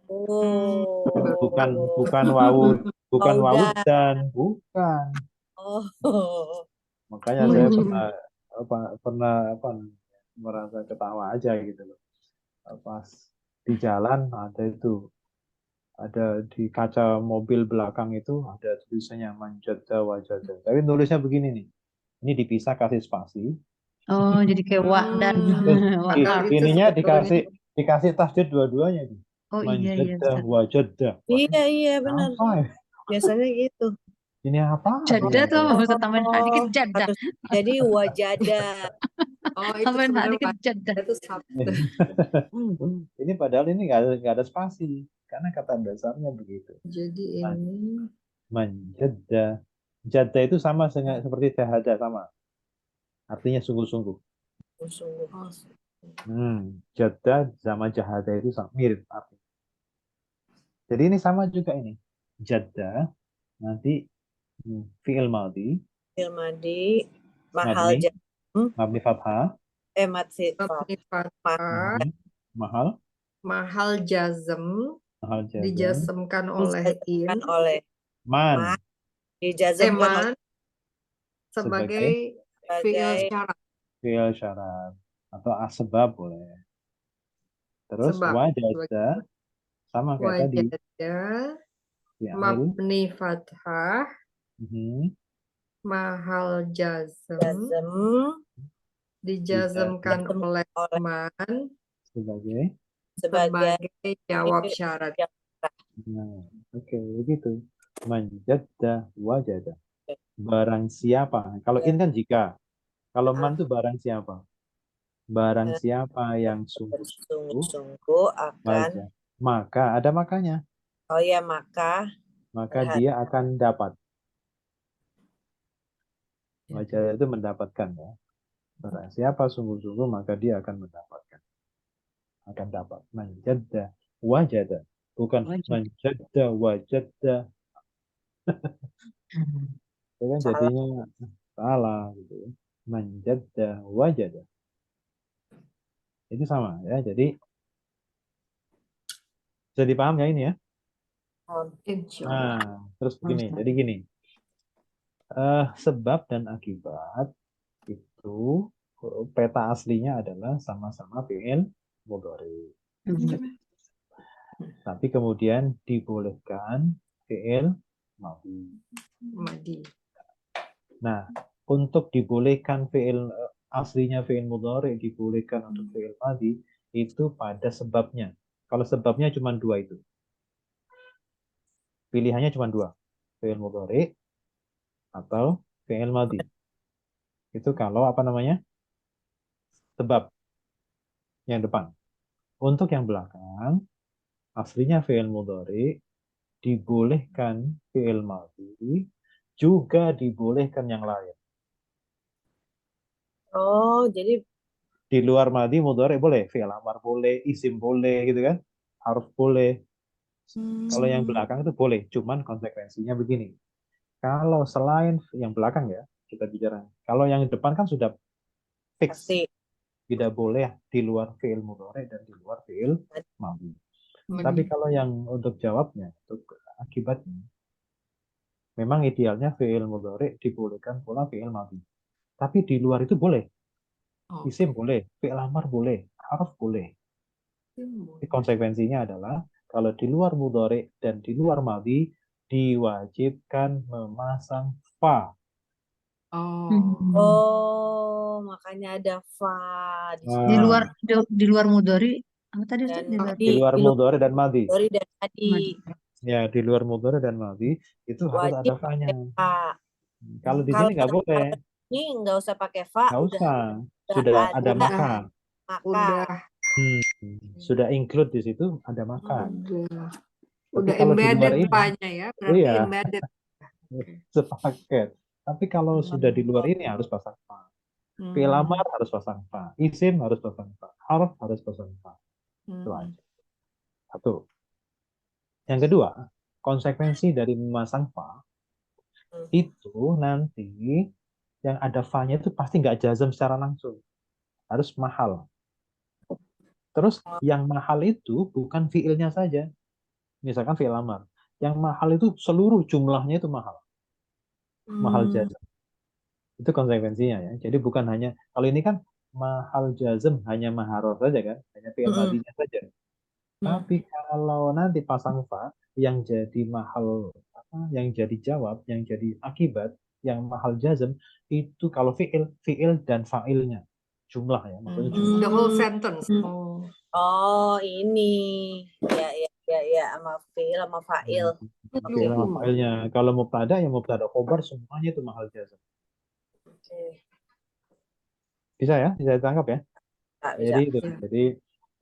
Oh. Bukan wawu dan bukan. Oh. Makanya saya pernah merasa ketawa aja gitu loh. Pas Di jalan ada itu, ada di kaca mobil belakang itu ada tulisannya manjada wajada. Tapi tulisnya begini nih. Ini dipisah kasih spasi. Oh, jadi kayak wak dan Terus wak Padahal art. itu ininya sebetulnya dikasih tasdid dua-duanya nih. Oh iya Manjada Ustaz. wajada. Wah, Iya, iya benar. apa ya? Biasanya gitu. Ini apa? Jada tuh Gitu. Ustaz, tambahin H dikit Oh, jada. harus jadi wajada. oh itu Tambahin H sebenarnya dikit jada. itu satu. Ini padahal ini nggak ada spasi karena kata dasarnya begitu. Jadi ini Manjada. Jada itu sama seperti jahada, sama. Artinya sungguh-sungguh. Sungguh. oh, Jada sama jahada itu mirip artinya. Jadi ini sama juga ini. Jada nanti fi'il madhi Ilmadi, mahal mabni jam, mabni fathah matsi, mabni fathah, mahal mahal jazm, mahal jazam dijazmkan oleh dijazmkan in, oleh man dijazmkan oleh eman sebagai fi'il sebagai syarat, fi'il syarat atau asbab boleh. Terus sebab wajada sama kayak tadi wajada, fi'il mabni fathah, mhm, mahal jazm, jazm dijazmkan dijazmkan oleh oleh man sebagai sebagai sebagai jawab syarat. nah, oke begitu. Manjada wajada. Barang siapa. Kalau in kan jika. Kalau man itu barang siapa. Barang siapa yang sungguh-sungguh sungguh-sungguh akan wajah. Maka ada makanya. oh ya maka Dia akan dapat. Wajah itu mendapatkan ya. Barang siapa sungguh-sungguh maka dia akan mendapatkan. Akan dapat. Manjada wajada. Bukan manjada wajada. Itu kan salah. jadinya salah gitu ya. Manjada wajada. Itu sama ya. Jadi bisa dipaham ya ini ya. Insya Allah. Nah, terus begini. Jadi gini. Sebab dan akibat itu peta aslinya adalah sama-sama fi'il mudhari. Tapi kemudian dibolehkan fi'il madhi. Madi. Nah, untuk dibolehkan fi'il aslinya fi'il mudhari dibolehkan untuk fi'il madhi itu pada sebabnya. Kalau sebabnya cuma dua itu. Pilihannya cuma dua. Fi'il mudhari atau fi'il madhi. Itu kalau apa namanya? Sebab yang depan. Untuk yang belakang, aslinya fi'il mudhari dibolehkan fi'il madhi, juga dibolehkan yang lain. Oh, jadi Di luar madhi mudhari boleh, fi'il amar boleh, isim boleh gitu kan, harf boleh. Kalau yang belakang itu boleh, cuman konsekuensinya begini. Kalau selain yang belakang ya, kita bicara. Kalau yang depan kan sudah fix. pasti Tidak boleh di luar fi'il mudhari dan di luar fi'il madhi. Tapi kalau yang untuk jawabnya, untuk akibatnya, memang idealnya fi'il mudhari dibolehkan pula fi'il madhi. Tapi di luar itu boleh. Isim boleh, fi'il amar boleh, harf boleh. Konsekuensinya adalah kalau di luar mudhari dan di luar madhi diwajibkan memasang fa. oh makanya ada fa di sini. Di luar mudhari apa tadi Ustaz? Dan Di luar mudhari dan madhi. mudhari dan madhi. Ya, di luar mudhari dan madhi itu harus ada Wajib fa-nya. fa. Kalau di Kalau sini nggak boleh. ini nggak usah pakai fa, Nggak udah usah. Sudah ada maka. Udah Sudah include di situ ada maka. udah kalau di luar embedded ini, fa-nya ya, berarti iya. embedded. Sepaket. Tapi kalau sudah di luar ini harus pasang fa. Fi'il amar harus pasang fa. Isim harus pasang fa. Harf harus pasang fa. Itu aja. Satu. Yang kedua, konsekuensi dari memasang fa itu nanti yang ada fa-nya itu pasti nggak jazm secara langsung. Harus mahal. Terus yang mahal itu bukan fiilnya saja. Misalkan fi'il amar. Yang mahal itu seluruh jumlahnya itu mahal. Mahal jazm. Itu konsekuensinya ya. Jadi bukan hanya, kalau ini kan mahal jazm hanya maharof saja kan. Hanya fi'il madinya saja. Tapi kalau nanti pasang fa, yang jadi mahal yang jadi jawab, yang jadi akibat, yang mahal jazm itu kalau fiil dan fa'ilnya jumlah ya, maksudnya jumlah. The whole sentence. Oh. Oh, ini. Ya, sama fiil sama fa'il. Fiil sama fa'ilnya. Kalau mubtada ya mubtada khobar semuanya itu mahal jazm. Oke. Bisa ya? Bisa ditangkap ya? Nggak bisa. Jadi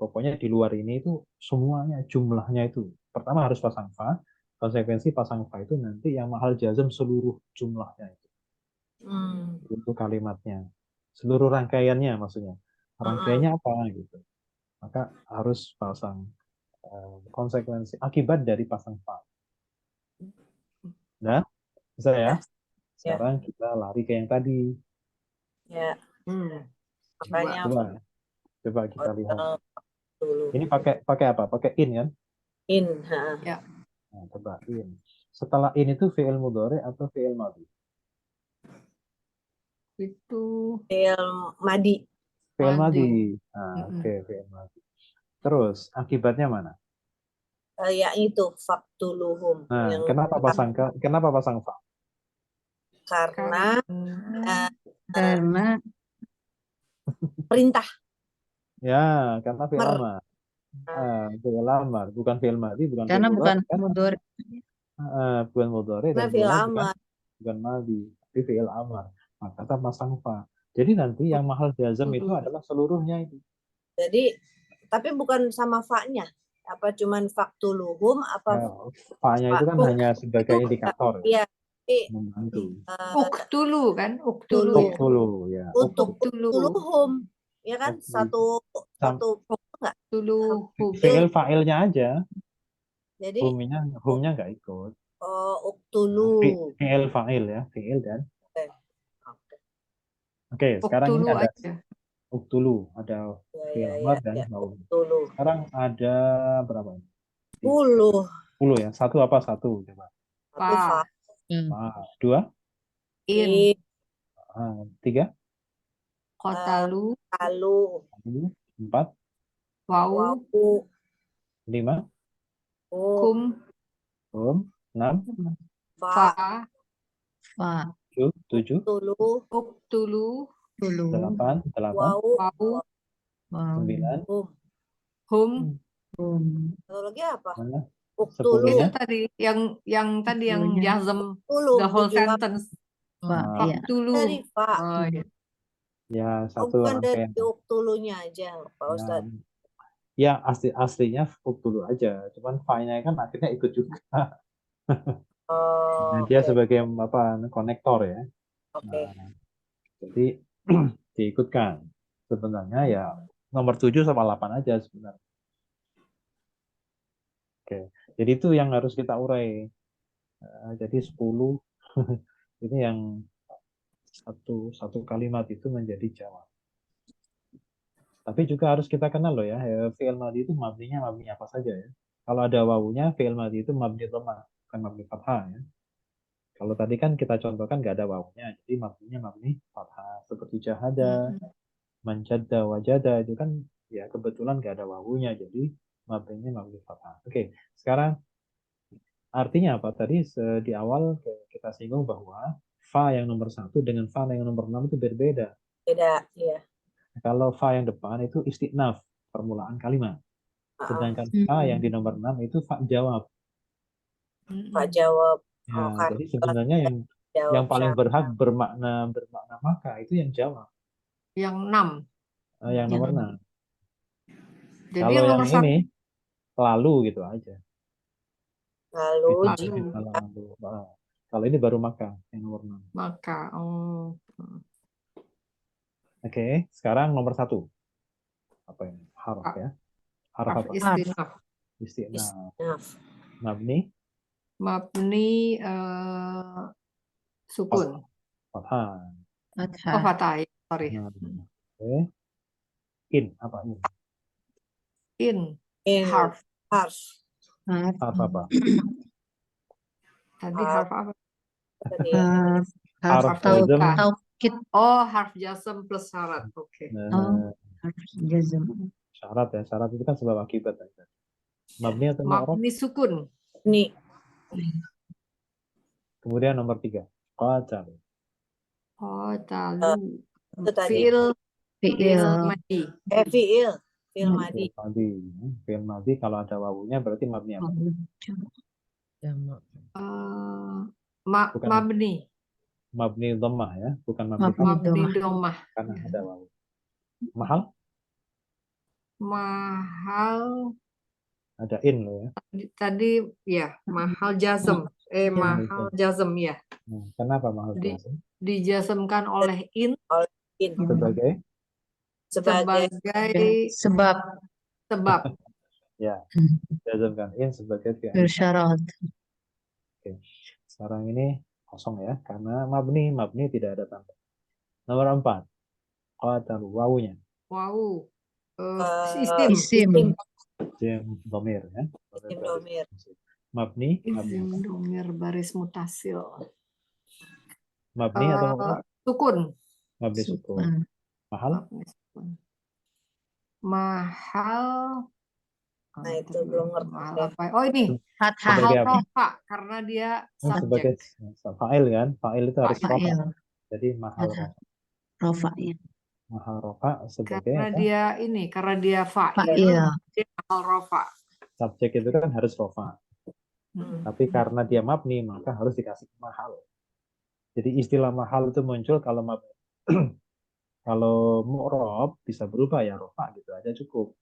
pokoknya di luar ini itu semuanya jumlahnya itu pertama harus pasang fa, konsekuensi pasang fa itu nanti yang mahal jazm seluruh jumlahnya itu untuk kalimatnya, seluruh rangkaiannya maksudnya, rangkaiannya apa gitu, maka harus pasang konsekuensi akibat dari pasang fa. Nah, bisa ya? Sekarang kita lari ke yang tadi. Ya. Makanya Coba kita lihat. dulu. Ini pakai apa? Pakai in kan? In. Ya. Nah, coba in. Setelah in itu fi'il mudhari atau fi'il madhi? Itu Fi'il madi. Fi'il Madhi. madhi. Nah, oke, fi'il madhi. Terus akibatnya mana? Ya itu faktuluhum. Nah, kenapa pasang fa? Karena Karena perintah. Ya, karena fi'il amar. Fi'il amar, bukan fi'il madhi, bukan karena fi'il bukan mudhari, kan? mudhari. Bukan mudhari dan Karena fi'il bukan amar. madhi, tapi fi'il amar. Maka kita pasang fa. Jadi nanti yang mahal jazm itu adalah seluruhnya itu. Jadi, tapi bukan sama fa-nya. Apa cuman faktuluhum apa? Ya, fa-nya itu kan hanya sebagai indikator. Iya. Membantu. Uktulu kan? Uktulu ya. Uktulu ya. Untuk uktuluhum. Ya kan? Satu enggak? Uktuluhum. Fi'il fa'ilnya aja. Jadi Humnya nggak ikut. uktulu. Fi'il fa'il ya. Fi'il dan. Oke. Oke, sekarang ini Uktulu ada aja. uktulu. Ada fi'il amar dan maum. Uktulu. Sekarang ada berapa ini? 10. Ya. Satu apa? Satu. Coba. Satu fa. Dua. In. Tiga. Kotalu. Lalu. 4. Wau. 5. Kum. 6. Fa. 7. Uktulu. 8. Wau. 9. Hum. Satu lagi apa? 10 Itu nya. tadi yang tadi yang jazm Uktulu. the whole sentence. Uktulu. Dari fa. Oh, iya. Ya, satu Bukan dari rangkaian. uktulunya aja, Pak Ustadz. Ya, aslinya uktulu aja. Cuman fa-nya kan akhirnya ikut juga. Nah, dia sebagai konektor ya. Oke. Nah, jadi diikutkan. Sebenarnya ya nomor 7 sama 8 aja sebenarnya. Oke. Jadi itu yang harus kita urai. Jadi 10 ini yang satu kalimat itu menjadi jawab. Tapi juga harus kita kenal loh ya, fi'il madhi itu mabninya mabni apa saja ya. Kalau ada wawunya, fi'il madhi itu mabni dhammah, bukan mabni fathah ya. Kalau tadi kan kita contohkan nggak ada wawunya, jadi mabninya mabni fathah. Seperti jahada, manjadda, wajada, itu kan ya kebetulan nggak ada wawunya, jadi mabninya mabni fathah. Oke, sekarang artinya apa? Tadi di awal kita singgung bahwa fa yang nomor 1 dengan fa yang nomor 6 itu berbeda. Beda, iya. Kalau fa yang depan itu istiqnaf, permulaan kalimat. Sedangkan fa yang di nomor 6 itu fa jawab. Pak jawab. Ya, jadi sebenarnya yang paling berhak bermakna maka itu yang jawab. Yang 6. Yang nomor 6. Jadi Kalau yang yang nomor 1 ini lalu gitu aja. Lalu kalau ini baru maka yang nomor 6. Maka. Oke, sekarang nomor 1. Apa ini? Harf ya. Harf apa? Istiqnaf. Mabni sukun. Fathah. Oh, fathah. Sorry. Oke. In apa ini? In. Harf. Harf apa? Tadi harf apa? Harf taukid. Oh, harf jazm plus syarat. Oke. Harf jazm. Syarat ya. Syarat itu kan sebab akibat. Mabni atau mu'rab? Mabni sukun. Nih, Kemudian nomor 3. Qatalu. Qatalu. itu tadi. Fiil Fiil. madi. Fiil. Fiil Hmm. madi. Fi'il madi. Fi'il madi kalau ada wawunya berarti mabni apa? Jamak. Bukan Mabni. mabni dhammah ya, bukan mabni Mabni. fathah Mabni Dhammah. domah. karena ada wawu. Mahal Mahal. ada in loh ya. Tadi ya mahal jazm. Mahal jazm ya. Nah, kenapa mahal Di- jazm? Dijazmkan oleh in In. Sebagai Sebagai Sebab sebab. ya, jazmkan in sebagai fi'il. bersyarat. Oke. Sekarang ini kosong ya, karena mabni tidak ada tanda. Nomor 4. Qatalu wawunya. Wow. eh, Isim. Jim dhamir ya. Isim domir. Mabni Isim domir baris mutasil. mabni atau mu'rab? Sukun. Mabni sukun. Sukun. Mahal Mabni sukun. Mahal. Nah, itu belum ngerti. Mahal apa? Oh ini. Fathah. Sebagai apa? Rofa karena dia sebagai subjek. fa'il kan? Fa'il itu harus Fa'il. rofa. Fa'il. Jadi mahal Fathah. rofa. Rofa ya. Mahal rofa sebagai Karena apa? karena dia fa'il, Fa'il. dia mahal rofa. Subjek itu kan harus rofa. Hmm. Tapi karena dia mabni maka harus dikasih mahal. Jadi istilah mahal itu muncul kalau mabni. Kalau mu'rab bisa berubah ya rofa gitu aja cukup.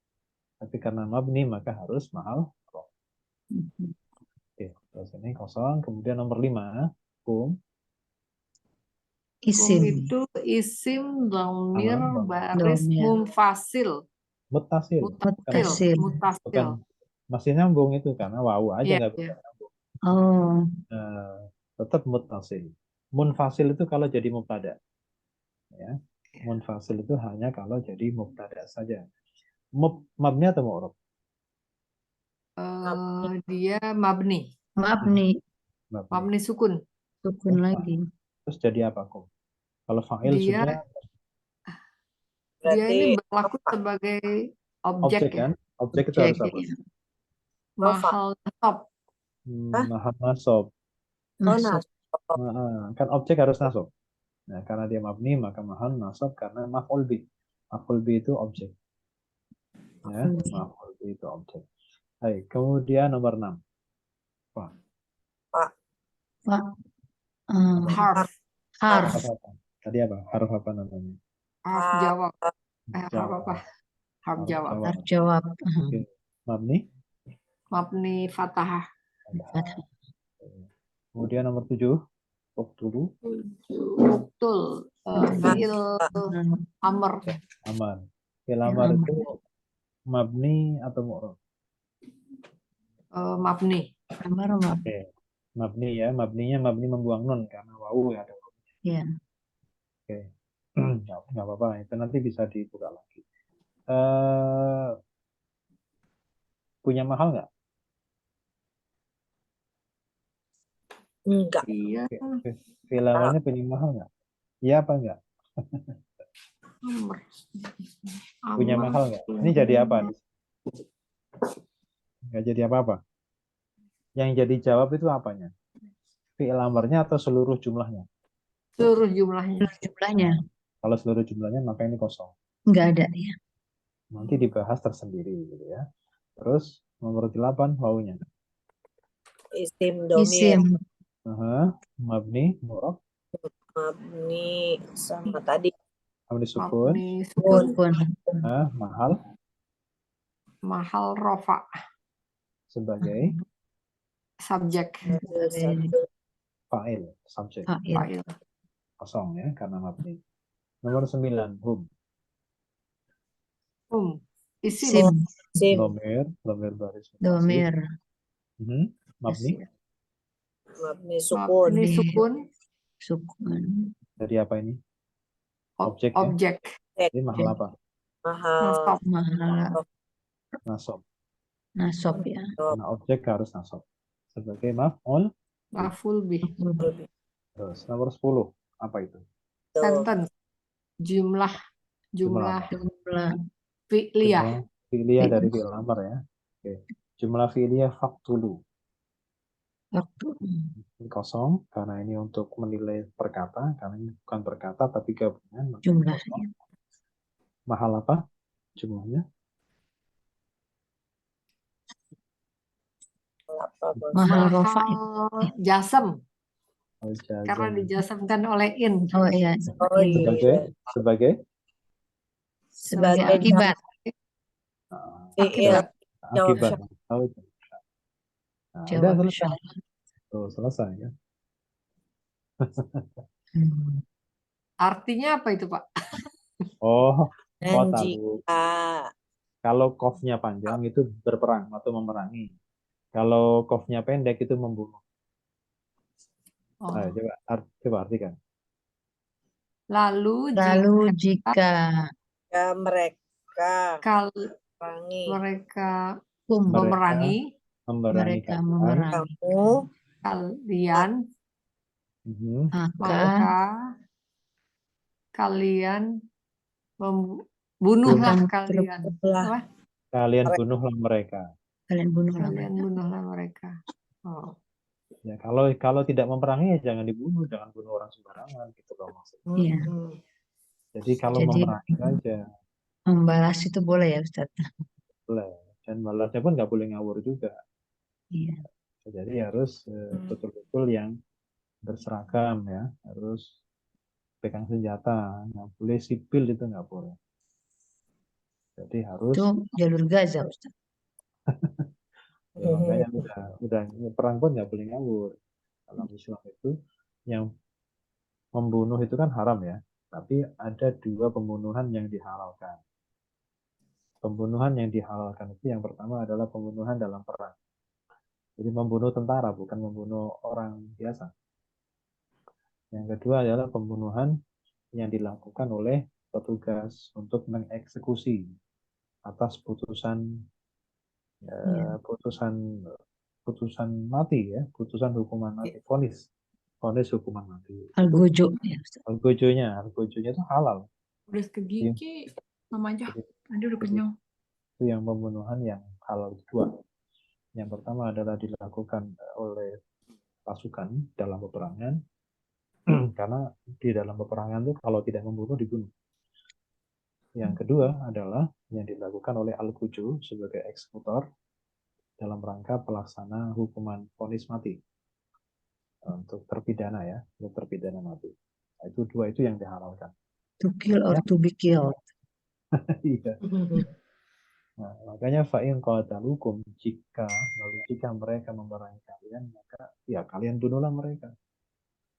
Tapi karena mabni maka harus mahal rofa. Oke, terus ini kosong. Kemudian nomor 5, kum. Isim. Itu isim domir Alam, baris domir. munfasil. Mutasil. Mutasil. Mutasil. Bukan masih nyambung itu karena wawu aja Iya, nggak iya. bisa nyambung. Oh. Tetap mutasil. Munfasil itu kalau jadi mubtada. Ya. Munfasil itu hanya kalau jadi mubtada saja. Mabni atau mu'rab? Dia mabni. Mabni. Mabni sukun. Sukun lagi. Terus jadi apa kum? Kalau fa'il Dia sudah dia Berarti ini berlaku sebagai objek objek ya. kan? Objek itu Objek, harus apa? ya. Mahal nasab. Mahal nasob. Masuk. Kan objek harus nasob. Nah, karena dia mabni maka mahal nasob karena maf'ul bi. Maf'ul bi itu objek. Ya, maf'ul bi itu objek. Baik, kemudian nomor 6. Pak. Harf. Harf. Harf apa? Tadi apa? Harf apa namanya? Harf jawab. Harf Jawab. apa? Harf jawab. Harf jawab. Oke. Mabni. Mabni fathah. Kemudian nomor 7. Uktulu. Betul. Fiil amr. Amar. Fi'il amar itu mabni atau mu'rab? Mabni. Amar mab. Oke. Mabni ya. Mabninya mabni membuang nun karena wawu ya ada wawu. Ya. Oke. Nggak apa-apa. Itu nanti bisa dibuka lagi. Punya mahal nggak? enggak. Iya. Fi'il amarnya punya mahal nggak? Iya apa enggak? Amr. Punya Amr. mahal nggak? Ini jadi apa? Nggak jadi apa-apa. Yang jadi jawab itu apanya? Fi'il amarnya atau seluruh jumlahnya? Seluruh jumlahnya. Jumlahnya Kalau seluruh jumlahnya maka ini kosong. nggak ada ya. Nanti dibahas tersendiri gitu ya. Terus nomor 8 wawunya. Isim domir. Isim. Mabni, mu'rab, Mabni sama tadi. mabni sukun, Mabni sukun. Sukun. mahal Mahal rofa. sebagai Subjek. fa'il, subjek. Fa'il. Fa'il. Kosong ya karena mabni. Nomor 9 hum. Isim. Isim. Domir baris mutasil. Domir. Mabni Mabni sukun. Mabni sukun. Sukun. jadi apa ini? Objek ya? Objek. Jadi mahal apa? Mahal. Nasab. Mahal. Nasob. Nasob ya. Karena objek harus nasob. Sebagai maf'ul. Maf'ul bih. Terus nomor 10 apa itu? Sentence. Jumlah Jumlah. fi'liyah. Fi'liyah dari fi'il amar ya. Oke. Jumlah fi'liyah faktulu. Waktu. Ini kosong karena ini untuk menilai perkata, karena ini bukan perkata tapi gabungan, maka ini Jumlah. kosong. Mahal apa jumlahnya? Apa, Bos? Mahal rofa. Mahal jasem karena Al-jazam. dijasemkan oleh in. Oh iya. Oh Ini. Sebagai iya. sebagai Sebagai Sebagai akibat. fi'il Akibat. jawab akibat. syarat. Oh, itu. Nah, udah Jawab selesai. syarat. Tuh, selesai ya. Hmm. Artinya apa itu, Pak? Oh, Dan kota lu. jika Kalau kofnya panjang itu berperang atau memerangi. Kalau kofnya pendek itu membunuh. Oh. Ayo, coba artikan. Lalu Lalu jika jika mereka mereka memerangi memerangi Memerangi mereka kalian. memerangi kamu, kalian, Mhm. maka maka kalian bunuhlah akan kalian. telah Apa? Kalian bunuhlah mereka. kalian bunuhlah Kalian mereka. bunuhlah mereka. Oh. Ya, kalau tidak memerangi ya jangan dibunuh, jangan bunuh orang sembarangan gitu loh maksudnya. Iya. Jadi kalau Jadi memerangi saja membalas itu boleh ya Ustaz? boleh. Dan balasnya pun nggak boleh ngawur juga. Iya. Jadi harus betul-betul yang berseragam ya, harus pegang senjata, nggak boleh sipil itu nggak boleh. Jadi harus Itu jalur Gaza Ustaz. ya, makanya udah perang pun nggak boleh ngawur. Dalam Islam itu yang membunuh itu kan haram ya, tapi ada dua pembunuhan yang dihalalkan. Pembunuhan yang dihalalkan itu yang pertama adalah pembunuhan dalam perang. Jadi membunuh tentara bukan membunuh orang biasa. Yang kedua adalah pembunuhan yang dilakukan oleh petugas untuk mengeksekusi atas putusan Iya. putusan mati ya, putusan hukuman mati, vonis hukuman mati. Al-Gojo ya Ustaz. Algojonya itu halal. Udah ke gigi, Mama aja. Tadi udah kenyang. Itu yang pembunuhan yang halal kedua. Yang pertama adalah dilakukan oleh pasukan dalam peperangan, karena di dalam peperangan itu kalau tidak membunuh dibunuh. Yang kedua adalah yang dilakukan oleh Al-Quju sebagai eksekutor dalam rangka pelaksana hukuman vonis mati untuk terpidana ya, untuk terpidana mati. Nah, itu dua itu yang dihalalkan. To kill or to be killed. Iya. Nah, makanya fa'in qatalukum jika mereka memerangi kalian, maka ya kalian bunuhlah mereka.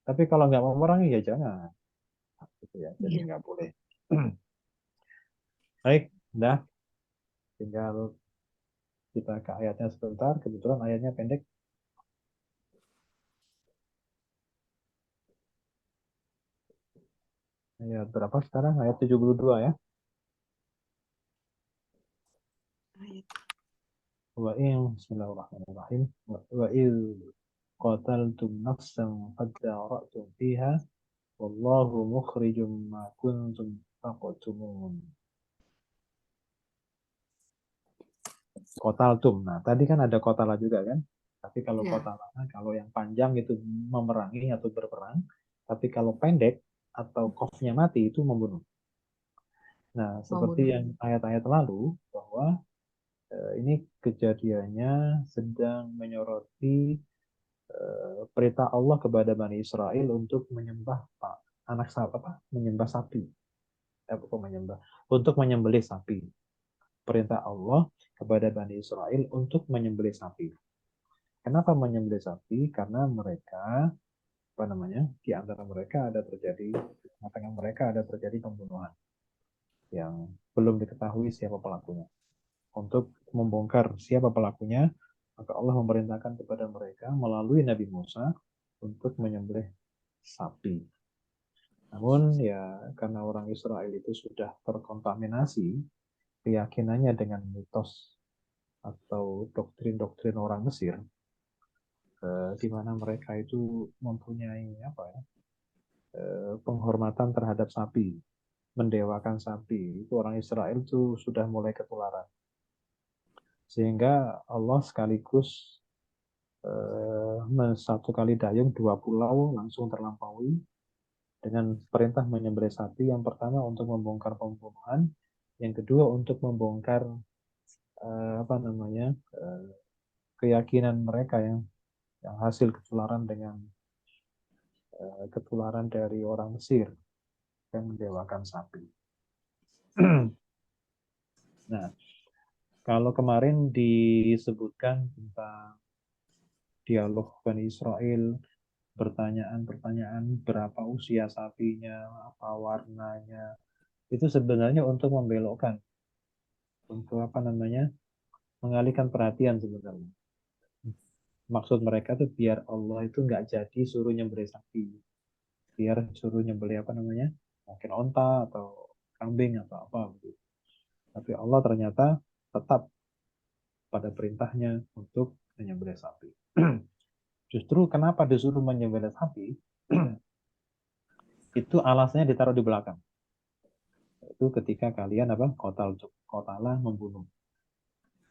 Tapi kalau nggak memerangi ya jangan. Gitu ya. Jadi Iya. nggak boleh. Baik, dah. Tinggal kita ke ayatnya sebentar. Kebetulan ayatnya pendek. Ayat berapa sekarang? Ayat 72 ya. Bismillahirrahmanirrahim. Wa il qataltum nafsan fadara'tum fiha wallahu mukhrijum ma kuntum taqtumun. Qataltum. Nah, tadi kan ada qatala juga kan? Tapi kalau Ya. qatala, kalau yang panjang itu memerangi atau berperang, tapi kalau pendek atau qafnya mati itu membunuh. Nah, seperti yang ayat-ayat lalu bahwa ini kejadiannya sedang menyoroti perintah Allah kepada Bani Israel untuk menyembah menyembah sapi. Untuk menyembelih sapi. Perintah Allah kepada Bani Israel untuk menyembelih sapi. Kenapa menyembelih sapi? Karena mereka di antara mereka ada terjadi pembunuhan yang belum diketahui siapa pelakunya. Untuk membongkar siapa pelakunya, maka Allah memerintahkan kepada mereka melalui Nabi Musa untuk menyembelih sapi. Namun ya karena orang Israel itu sudah terkontaminasi keyakinannya dengan mitos atau doktrin-doktrin orang Mesir, di mana mereka itu mempunyai penghormatan terhadap sapi, mendewakan sapi. Itu orang Israel itu sudah mulai ketularan. Sehingga Allah sekaligus satu kali dayung dua pulau langsung terlampaui dengan perintah menyembelih sapi. Yang pertama untuk membongkar pembunuhan, yang kedua untuk membongkar keyakinan mereka yang hasil ketularan ketularan dari orang Mesir yang mendewakan sapi. Nah, kalau kemarin disebutkan tentang dialog Bani Israel, pertanyaan-pertanyaan berapa usia sapinya, apa warnanya, itu sebenarnya untuk membelokkan, untuk mengalihkan perhatian sebenarnya. Maksud mereka tuh biar Allah itu nggak jadi suruh nyembelih sapi, biar suruh nyembelih mungkin onta atau kambing atau apa gitu. Tapi Allah ternyata tetap pada perintahnya untuk menyembelih sapi. Justru kenapa disuruh menyembelih sapi, itu alasannya ditaruh di belakang. Itu ketika kalian qatala membunuh.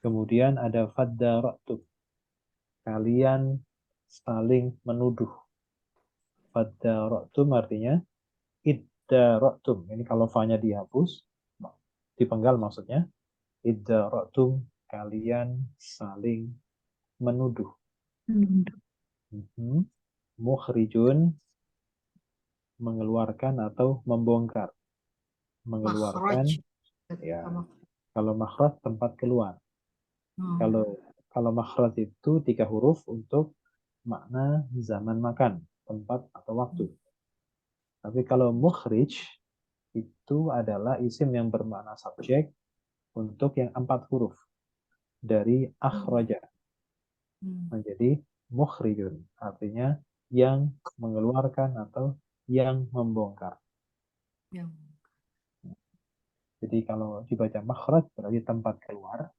Kemudian ada faddara'tum, kalian saling menuduh. Faddara'tum artinya iddara'tum. Ini kalau fa-nya dihapus, dipenggal maksudnya. Iddara'tum, kalian saling menuduh. Mukhrijun, mengeluarkan atau membongkar. Mengeluarkan, Makhraj. ya. Kalau makhraj tempat keluar. Kalau makhraj itu 3 huruf untuk makna zaman makan, tempat atau waktu. Tapi kalau mukhrij itu adalah isim yang bermakna subjek untuk yang 4 huruf dari akhraja menjadi mukhrijun, artinya yang mengeluarkan atau yang membongkar. Jadi kalau dibaca makhraj berarti tempat keluar.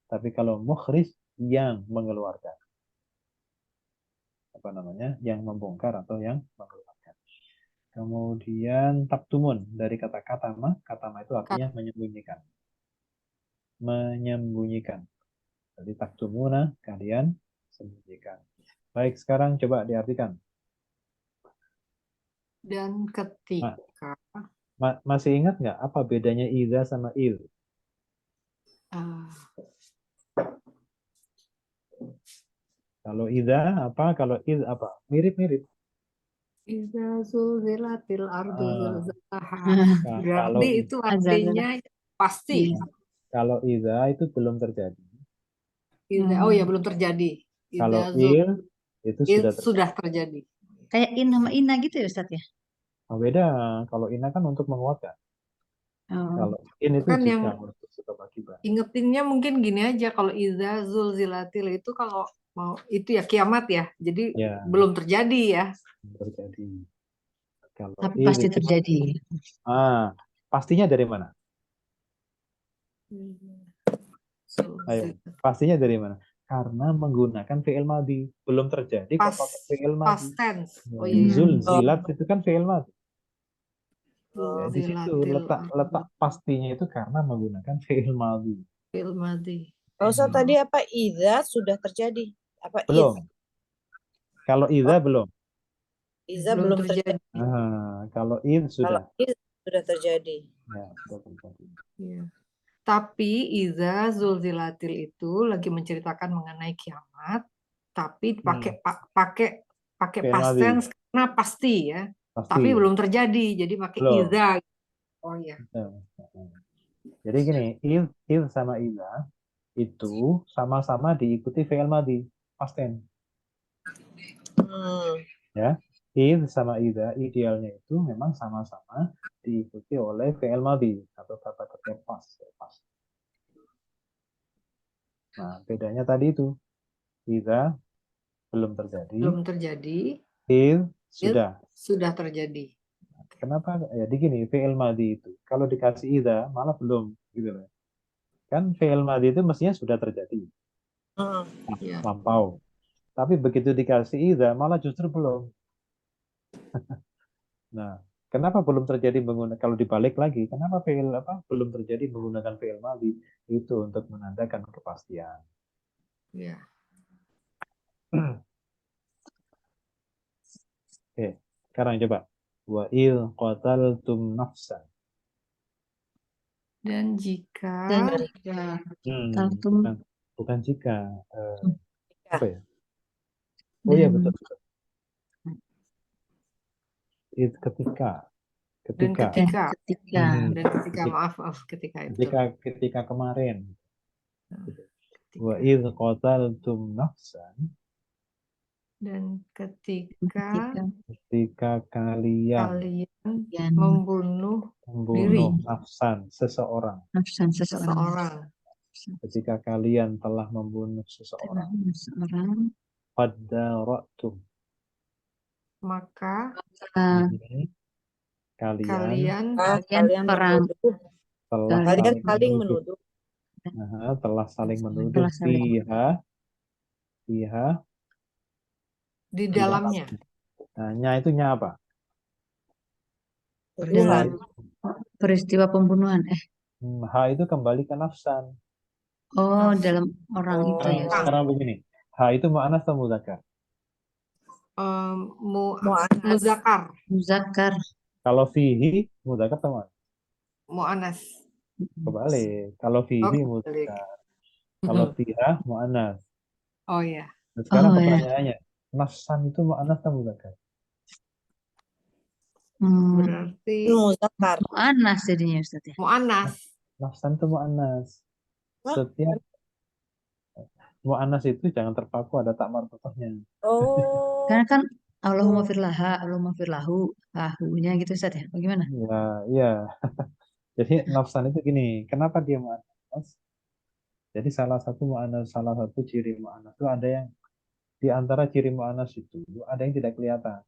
Tapi kalau mukhrij yang mengeluarkan. Yang membongkar atau yang mengeluarkan. Kemudian taktumun dari kata katama. Katama itu artinya menyembunyikan. Menyembunyikan. Jadi taktumuna, kalian sembunyikan. Baik, sekarang coba diartikan. Dan ketika masih ingat nggak apa bedanya idza sama il? Kalau idza apa? Kalau il apa? Mirip-mirip. Idza zulzilatil ardu zilzalaha. Kalau Berarti itu artinya pasti. Kalau idza itu belum terjadi. Oh ya, belum terjadi. Kalau il itu sudah terjadi. Kayak in sama ina gitu ya Ustaz ya? Oh, beda. Kalau ina kan untuk menguatkan. Kalau in itu kan juga yang untuk sebab akibat. Ingetinnya mungkin gini aja, kalau idza zulzilatil itu kalau mau itu ya kiamat ya. Jadi belum terjadi ya. Terjadi. Kalau tapi pasti terjadi. Pastinya dari mana? Ayo, pastinya dari mana? Karena menggunakan fi'il madhi. Belum terjadi kok pakai fi'il madhi. Past tense. Oh iya. Zulzilat itu kan fi'il madhi. Ya, di situ letak pastinya itu karena menggunakan fi'il madhi. Fi'il madhi. Ustaz tadi apa idza sudah terjadi? Apa belum? Kalau idza belum. Idza belum terjadi. Kalau id sudah. Kalau id sudah terjadi. Ya, sudah terjadi. Ya. Tapi idza zulzilatil itu lagi menceritakan mengenai kiamat, tapi pakai past tense karena pasti ya. Pasti. Tapi belum terjadi, jadi pakai idza. Oh ya. Jadi gini, id sama idza itu sama-sama diikuti fi'il madhi, past tense. Ya, id sama idza idealnya itu memang sama-sama diikuti oleh fi'il madhi atau kata kerja past. Nah, bedanya tadi itu idza belum terjadi. Belum terjadi. Id sudah terjadi. Kenapa? Ya gini, fi'il madhi itu kalau dikasih idza malah belum gitu loh. Kan fi'il madhi itu mestinya sudah terjadi. Lampau. Tapi begitu dikasih idza malah justru belum. Nah, Kenapa belum terjadi menggunakan, kalau dibalik lagi, kenapa belum terjadi menggunakan fi'il madhi? Itu untuk menandakan kepastian. Ya. Oke, sekarang coba. Wa il qataltum nafsan. Dan jika Dan jika Bukan, bukan jika. Apa ya? Oh iya, dan betul. Ketika. dan ketika ketika dan ketika maaf ketika itu. Ketika kemarin. Wa Ketika. il qataltum nafsan. Dan ketika Kalian membunuh diri nafsan seseorang. seseorang. Ketika kalian telah membunuh seseorang. Fadara'tum. Maka kalian perang Kalian saling menuduh. telah saling menuduh fiha di dalamnya. Nya itu nya apa? dalam peristiwa pembunuhan. Ha itu kembali ke nafsan. Dalam orang itu ya. Sekarang begini. Ha itu mu'annas atau muzakkar? Muzakkar. Muzakkar. Kalau fihi muzakkar atau Mu'annas. Kebalik. Kalau fihi muzakkar. Kalau fiha mu'annas. Oh ya. Nah, sekarang pertanyaannya, nafsan itu mu'annas atau muzakkar? Berarti Muzakkar. Mu'annas jadinya Ustaz ya. mu'annas. Nafsan itu mu'annas. Setiap mu'annas itu jangan terpaku ada tak marfu'ahnya. Karena kan Allahumma firlaha, Allahumma firlahu, nya gitu Ustaz ya. Bagaimana? Iya. Jadi nafsan itu gini, kenapa dia mu'annas? Jadi salah satu ciri mu'annas itu ada yang di antara ciri mu'annas itu ada yang tidak kelihatan.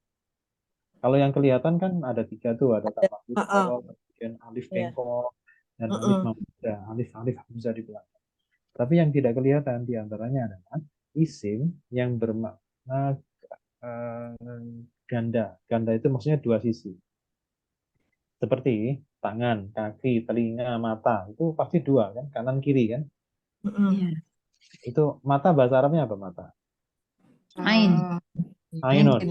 Kalau yang kelihatan kan ada 3 tuh, ada tak marfu'ah, kemudian alif bengkok dan alif mamdudah, alif hamzah di belakang. Tapi yang tidak kelihatan di antaranya adalah isim yang bermakna ganda. Ganda itu maksudnya 2 sisi. Seperti tangan, kaki, telinga, mata. Itu pasti 2 kan, kanan kiri kan. Itu mata bahasa Arabnya apa mata? Ainun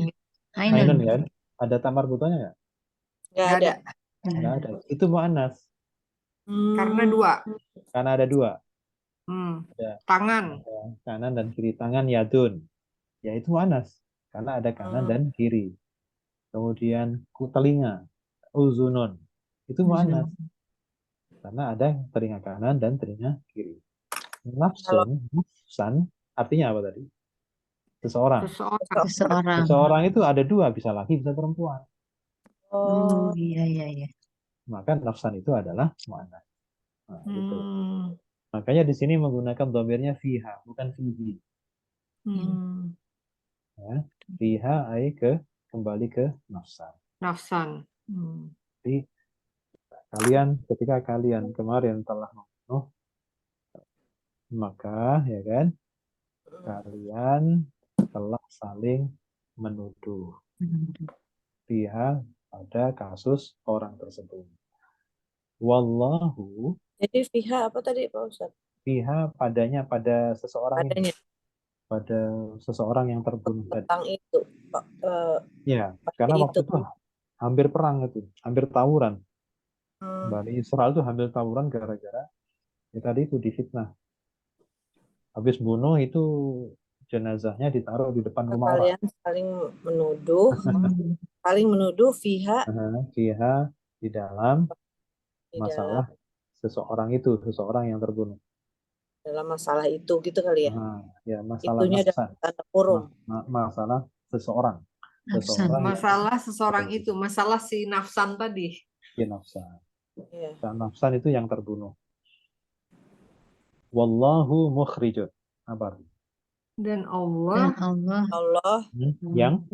kan? Ada tamar butonya nggak? Nggak ada. Nggak ada. Itu mu'annas. Karena 2. Karena ada 2. Tangan. Ada kanan dan kiri. Tangan yadun. Ya itu mu'annas. Karena ada kanan dan kiri. Kemudian telinga. Uzunun. Itu mu'annas. Karena ada telinga kanan dan telinga kiri. Nafsan artinya apa tadi? Seseorang itu ada 2, bisa laki bisa perempuan. Iya. Maka nafsan itu adalah mu'annas. Nah, gitu. Makanya di sini menggunakan dhamirnya fiha, bukan fihi. Ya, fiha kembali ke nafsan. Jadi ketika kalian kemarin telah membunuh, maka ya kan kalian telah saling menuduh fiha pada kasus orang tersebut. Wallahu. Jadi fiha apa tadi Pak Ustaz? Fiha pada seseorang ini. Pada seseorang yang terbunuh tentang tadi. Itu ya, karena waktu itu hampir perang itu, hampir tawuran. Bani Israel itu hampir tawuran gara-gara tadi itu difitnah. Habis bunuh itu jenazahnya ditaruh di depan rumah orang. Kalian saling menuduh fiha di dalam masalah seseorang yang terbunuh. Dalam masalah itu gitu kali ya. Ya, masalah itunya dalam tanda kurung. Masalah seseorang. Masalah seseorang itu, masalah si nafsan tadi. Si nafsan. Nafsan itu yang terbunuh. Wallahu mukhrijun. Apa? Dan Allah yang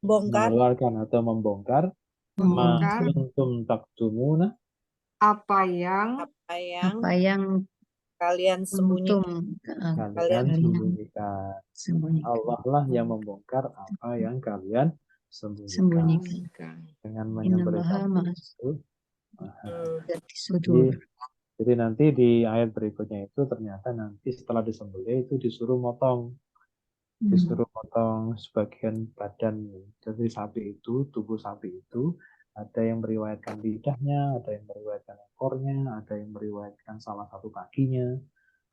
mengeluarkan atau membongkar ma kuntum taktumuna, apa yang kalian sembunyikan. Allah lah yang membongkar apa yang kalian sembunyikan. Sembunyikan. Dengan Innallaha menyembelih ma'as itu. dzati sudur. Jadi nanti di ayat berikutnya itu ternyata nanti setelah disembelih itu disuruh motong sebagian badan dari sapi itu, tubuh sapi itu. Ada yang meriwayatkan lidahnya, ada yang meriwayatkan ekornya, ada yang meriwayatkan salah satu kakinya.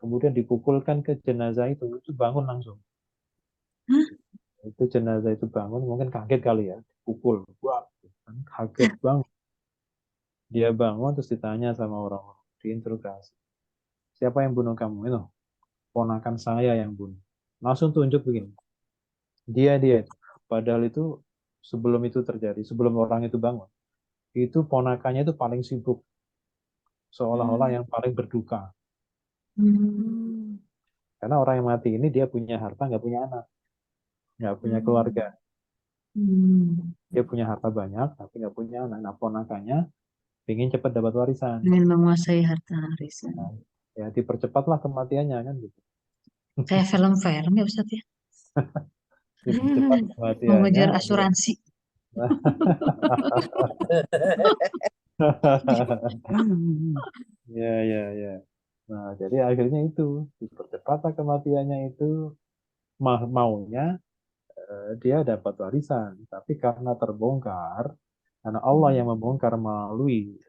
Kemudian dipukulkan ke jenazah itu bangun langsung. Itu jenazah itu bangun, mungkin kaget kali ya, dipukul, wah, kaget banget. Dia bangun terus ditanya sama orang-orang, diinterogasi. Siapa yang bunuh kamu? Itu ponakan saya yang bunuh. Langsung tunjuk begini. Dia. Padahal itu sebelum itu terjadi, sebelum orang itu bangun, itu ponakannya itu paling sibuk, seolah-olah yang paling berduka. Karena orang yang mati ini dia punya harta, nggak punya anak, nggak punya keluarga. Dia punya harta banyak, tapi nggak punya anak. Nah, ponakannya ingin cepat dapat warisan. Ingin menguasai harta warisan. Nah, ya dipercepatlah kematiannya kan gitu. Kayak film-film ya Ustaz ya. Dipercepat Mau kematiannya. ngejar asuransi. Ya. Nah, jadi akhirnya itu dipercepatlah kematiannya itu maunya dia dapat warisan, tapi karena terbongkar, karena Allah yang membongkar melalui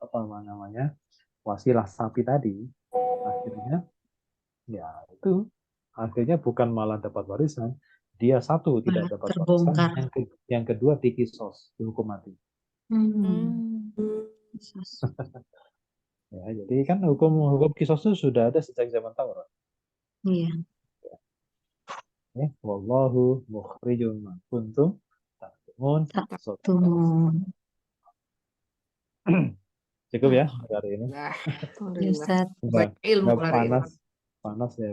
apa namanya wasilah sapi tadi, akhirnya ya itu akhirnya bukan malah dapat warisan, dia satu tidak dapat warisan, yang kedua dikisos, dihukum mati. Ya, jadi kan hukum kisos itu sudah ada sejak zaman Taurat. Iya. Wallahu mukhrijum ma kuntum taktumun. Cukup ya hari ini. Alhamdulillah. Ilmu panas ya.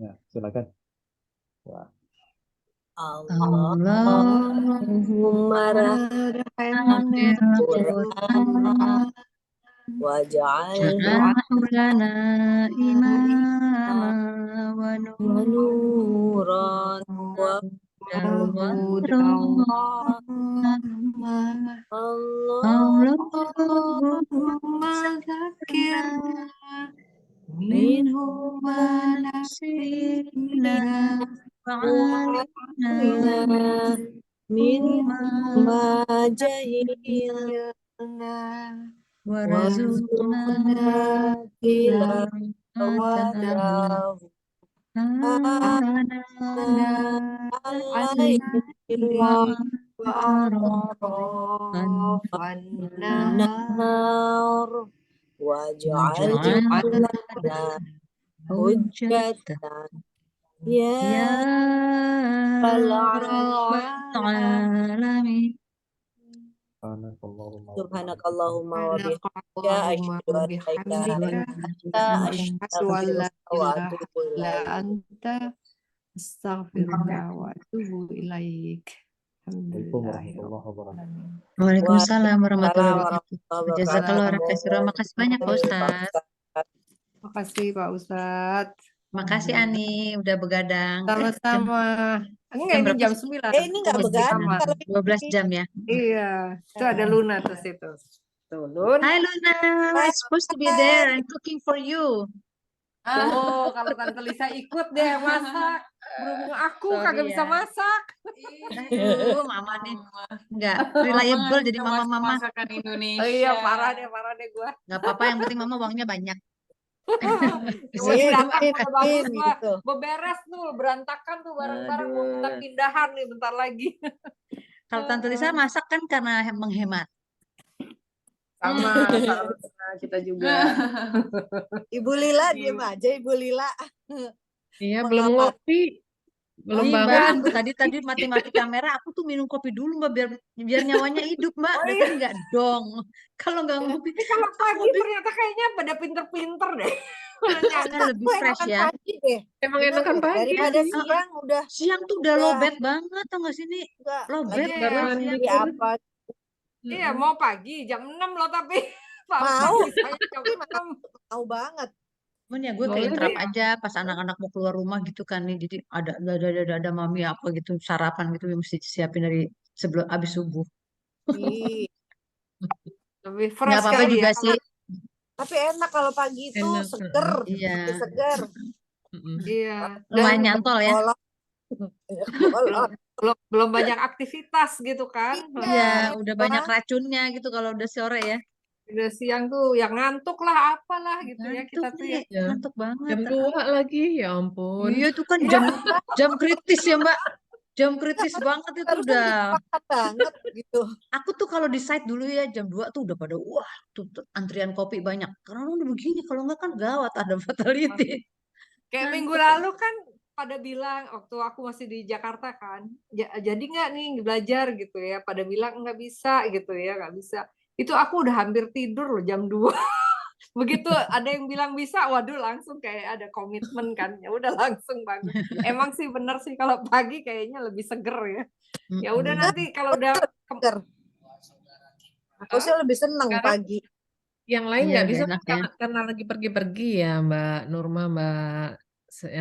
Ya, silakan. Wah. Allahumma rahmana waj'alhu lana imama wa nuran wa Allahumma zakirna minhu ma nasina wa'alina mimma jahilna warzuqna tilawatahu النار وجعلت لنا حجة يا العالمين Subhanakallahumma wa bihamdika asyhadu an la ilaha illa anta astaghfiruka wa atubu ilaik. Waalaikumsalam warahmatullahi wabarakatuh. Jazakallah khairan. Makasih banyak Pak Ustaz. Makasih Pak Ustadz. Makasih Ani udah begadang. Sama-sama. Enggak, ini jam 9. Ini enggak begadang. 12 jam ya. Iya, itu ada Luna tuh situ. Tuh, Lun. Hi Luna, I'm supposed to be there. I'm cooking for you. Oh, kalau Tante Lisa ikut deh masak. Berhubung aku kagak bisa masak. Mama nih enggak reliable jadi mama-mama. Masakan Indonesia. Oh, iya, parah deh gua. Enggak apa-apa, yang penting mama uangnya banyak. Gitu. Beberes tuh, berantakan tuh barang-barang mau kita pindahan nih bentar lagi. Kalau Tante Lisa masak kan karena menghemat. Sama kita juga. Ibu Lila diam aja, Ibu Lila. Iya, belum ngopi. Belum bangun. Tadi mati kamera, aku tuh minum kopi dulu Mbak biar nyawanya hidup Mbak. Berarti enggak dong. Kalau enggak ngopi. Kalau pagi ternyata kayaknya pada pinter-pinter deh. Karena lebih fresh ya. Emang enakan pagi. Daripada siang udah. Siang tuh udah lowbat banget tau nggak sih nih? Lowbat di apa? Iya, mau pagi jam 6 loh tapi. Mau. Mau banget. Cuman ya gue Boleh keintrap deh. aja pas anak-anak mau keluar rumah gitu kan nih. Jadi ada mami apa gitu sarapan gitu yang mesti disiapin dari sebelum abis subuh. Ih, Lebih Nggak fresh apa-apa kali juga ya. sih. tapi enak kalau pagi itu Enak. seger, Iya. masih seger. Iya. Lumayan Dan nyantol ya. Kolak, belum kolak. belum banyak aktivitas gitu kan. Iya, Iya, udah banyak racunnya gitu kalau udah sore ya. Udah siang tuh yang ngantuk lah apalah gitu ya Ngantuk kita tuh nih, ya. Ya. ngantuk banget. Jam 2 lagi, ya ampun. Iya itu kan jam kritis ya Mbak. Jam kritis banget itu barusan udah. dipaksa banget gitu. Aku tuh kalau di site dulu ya jam 2 tuh udah pada wah tuh antrian kopi banyak. Karena udah begini kalau enggak kan gawat ada fatality. Kayak minggu Ngantuk. lalu kan pada bilang waktu aku masih di Jakarta kan, jadi nggak nih belajar gitu ya. Pada bilang nggak bisa gitu ya, nggak bisa. Itu aku udah hampir tidur loh jam 2. Begitu ada yang bilang bisa, waduh langsung kayak ada komitmen kan. Ya udah langsung bangun. Emang sih bener sih kalau pagi kayaknya lebih seger ya. Ya udah Mm-mm. nanti kalau udah Seger. Aku sih lebih seneng Sekarang pagi. yang lain Iya, nggak udah bisa enak kan ya. karena lagi pergi-pergi ya Mbak Nurma, Mbak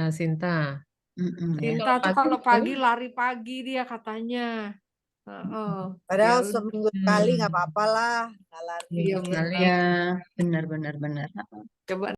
Sinta. Mm-mm, ya. Cinta tuh Pagi kalau boleh. pagi lari pagi dia katanya. Padahal Ya udah. seminggu sekali nggak apa-apa lah. Nggak lari. Iya Minggu sekali. benar. Ya, benar. Coba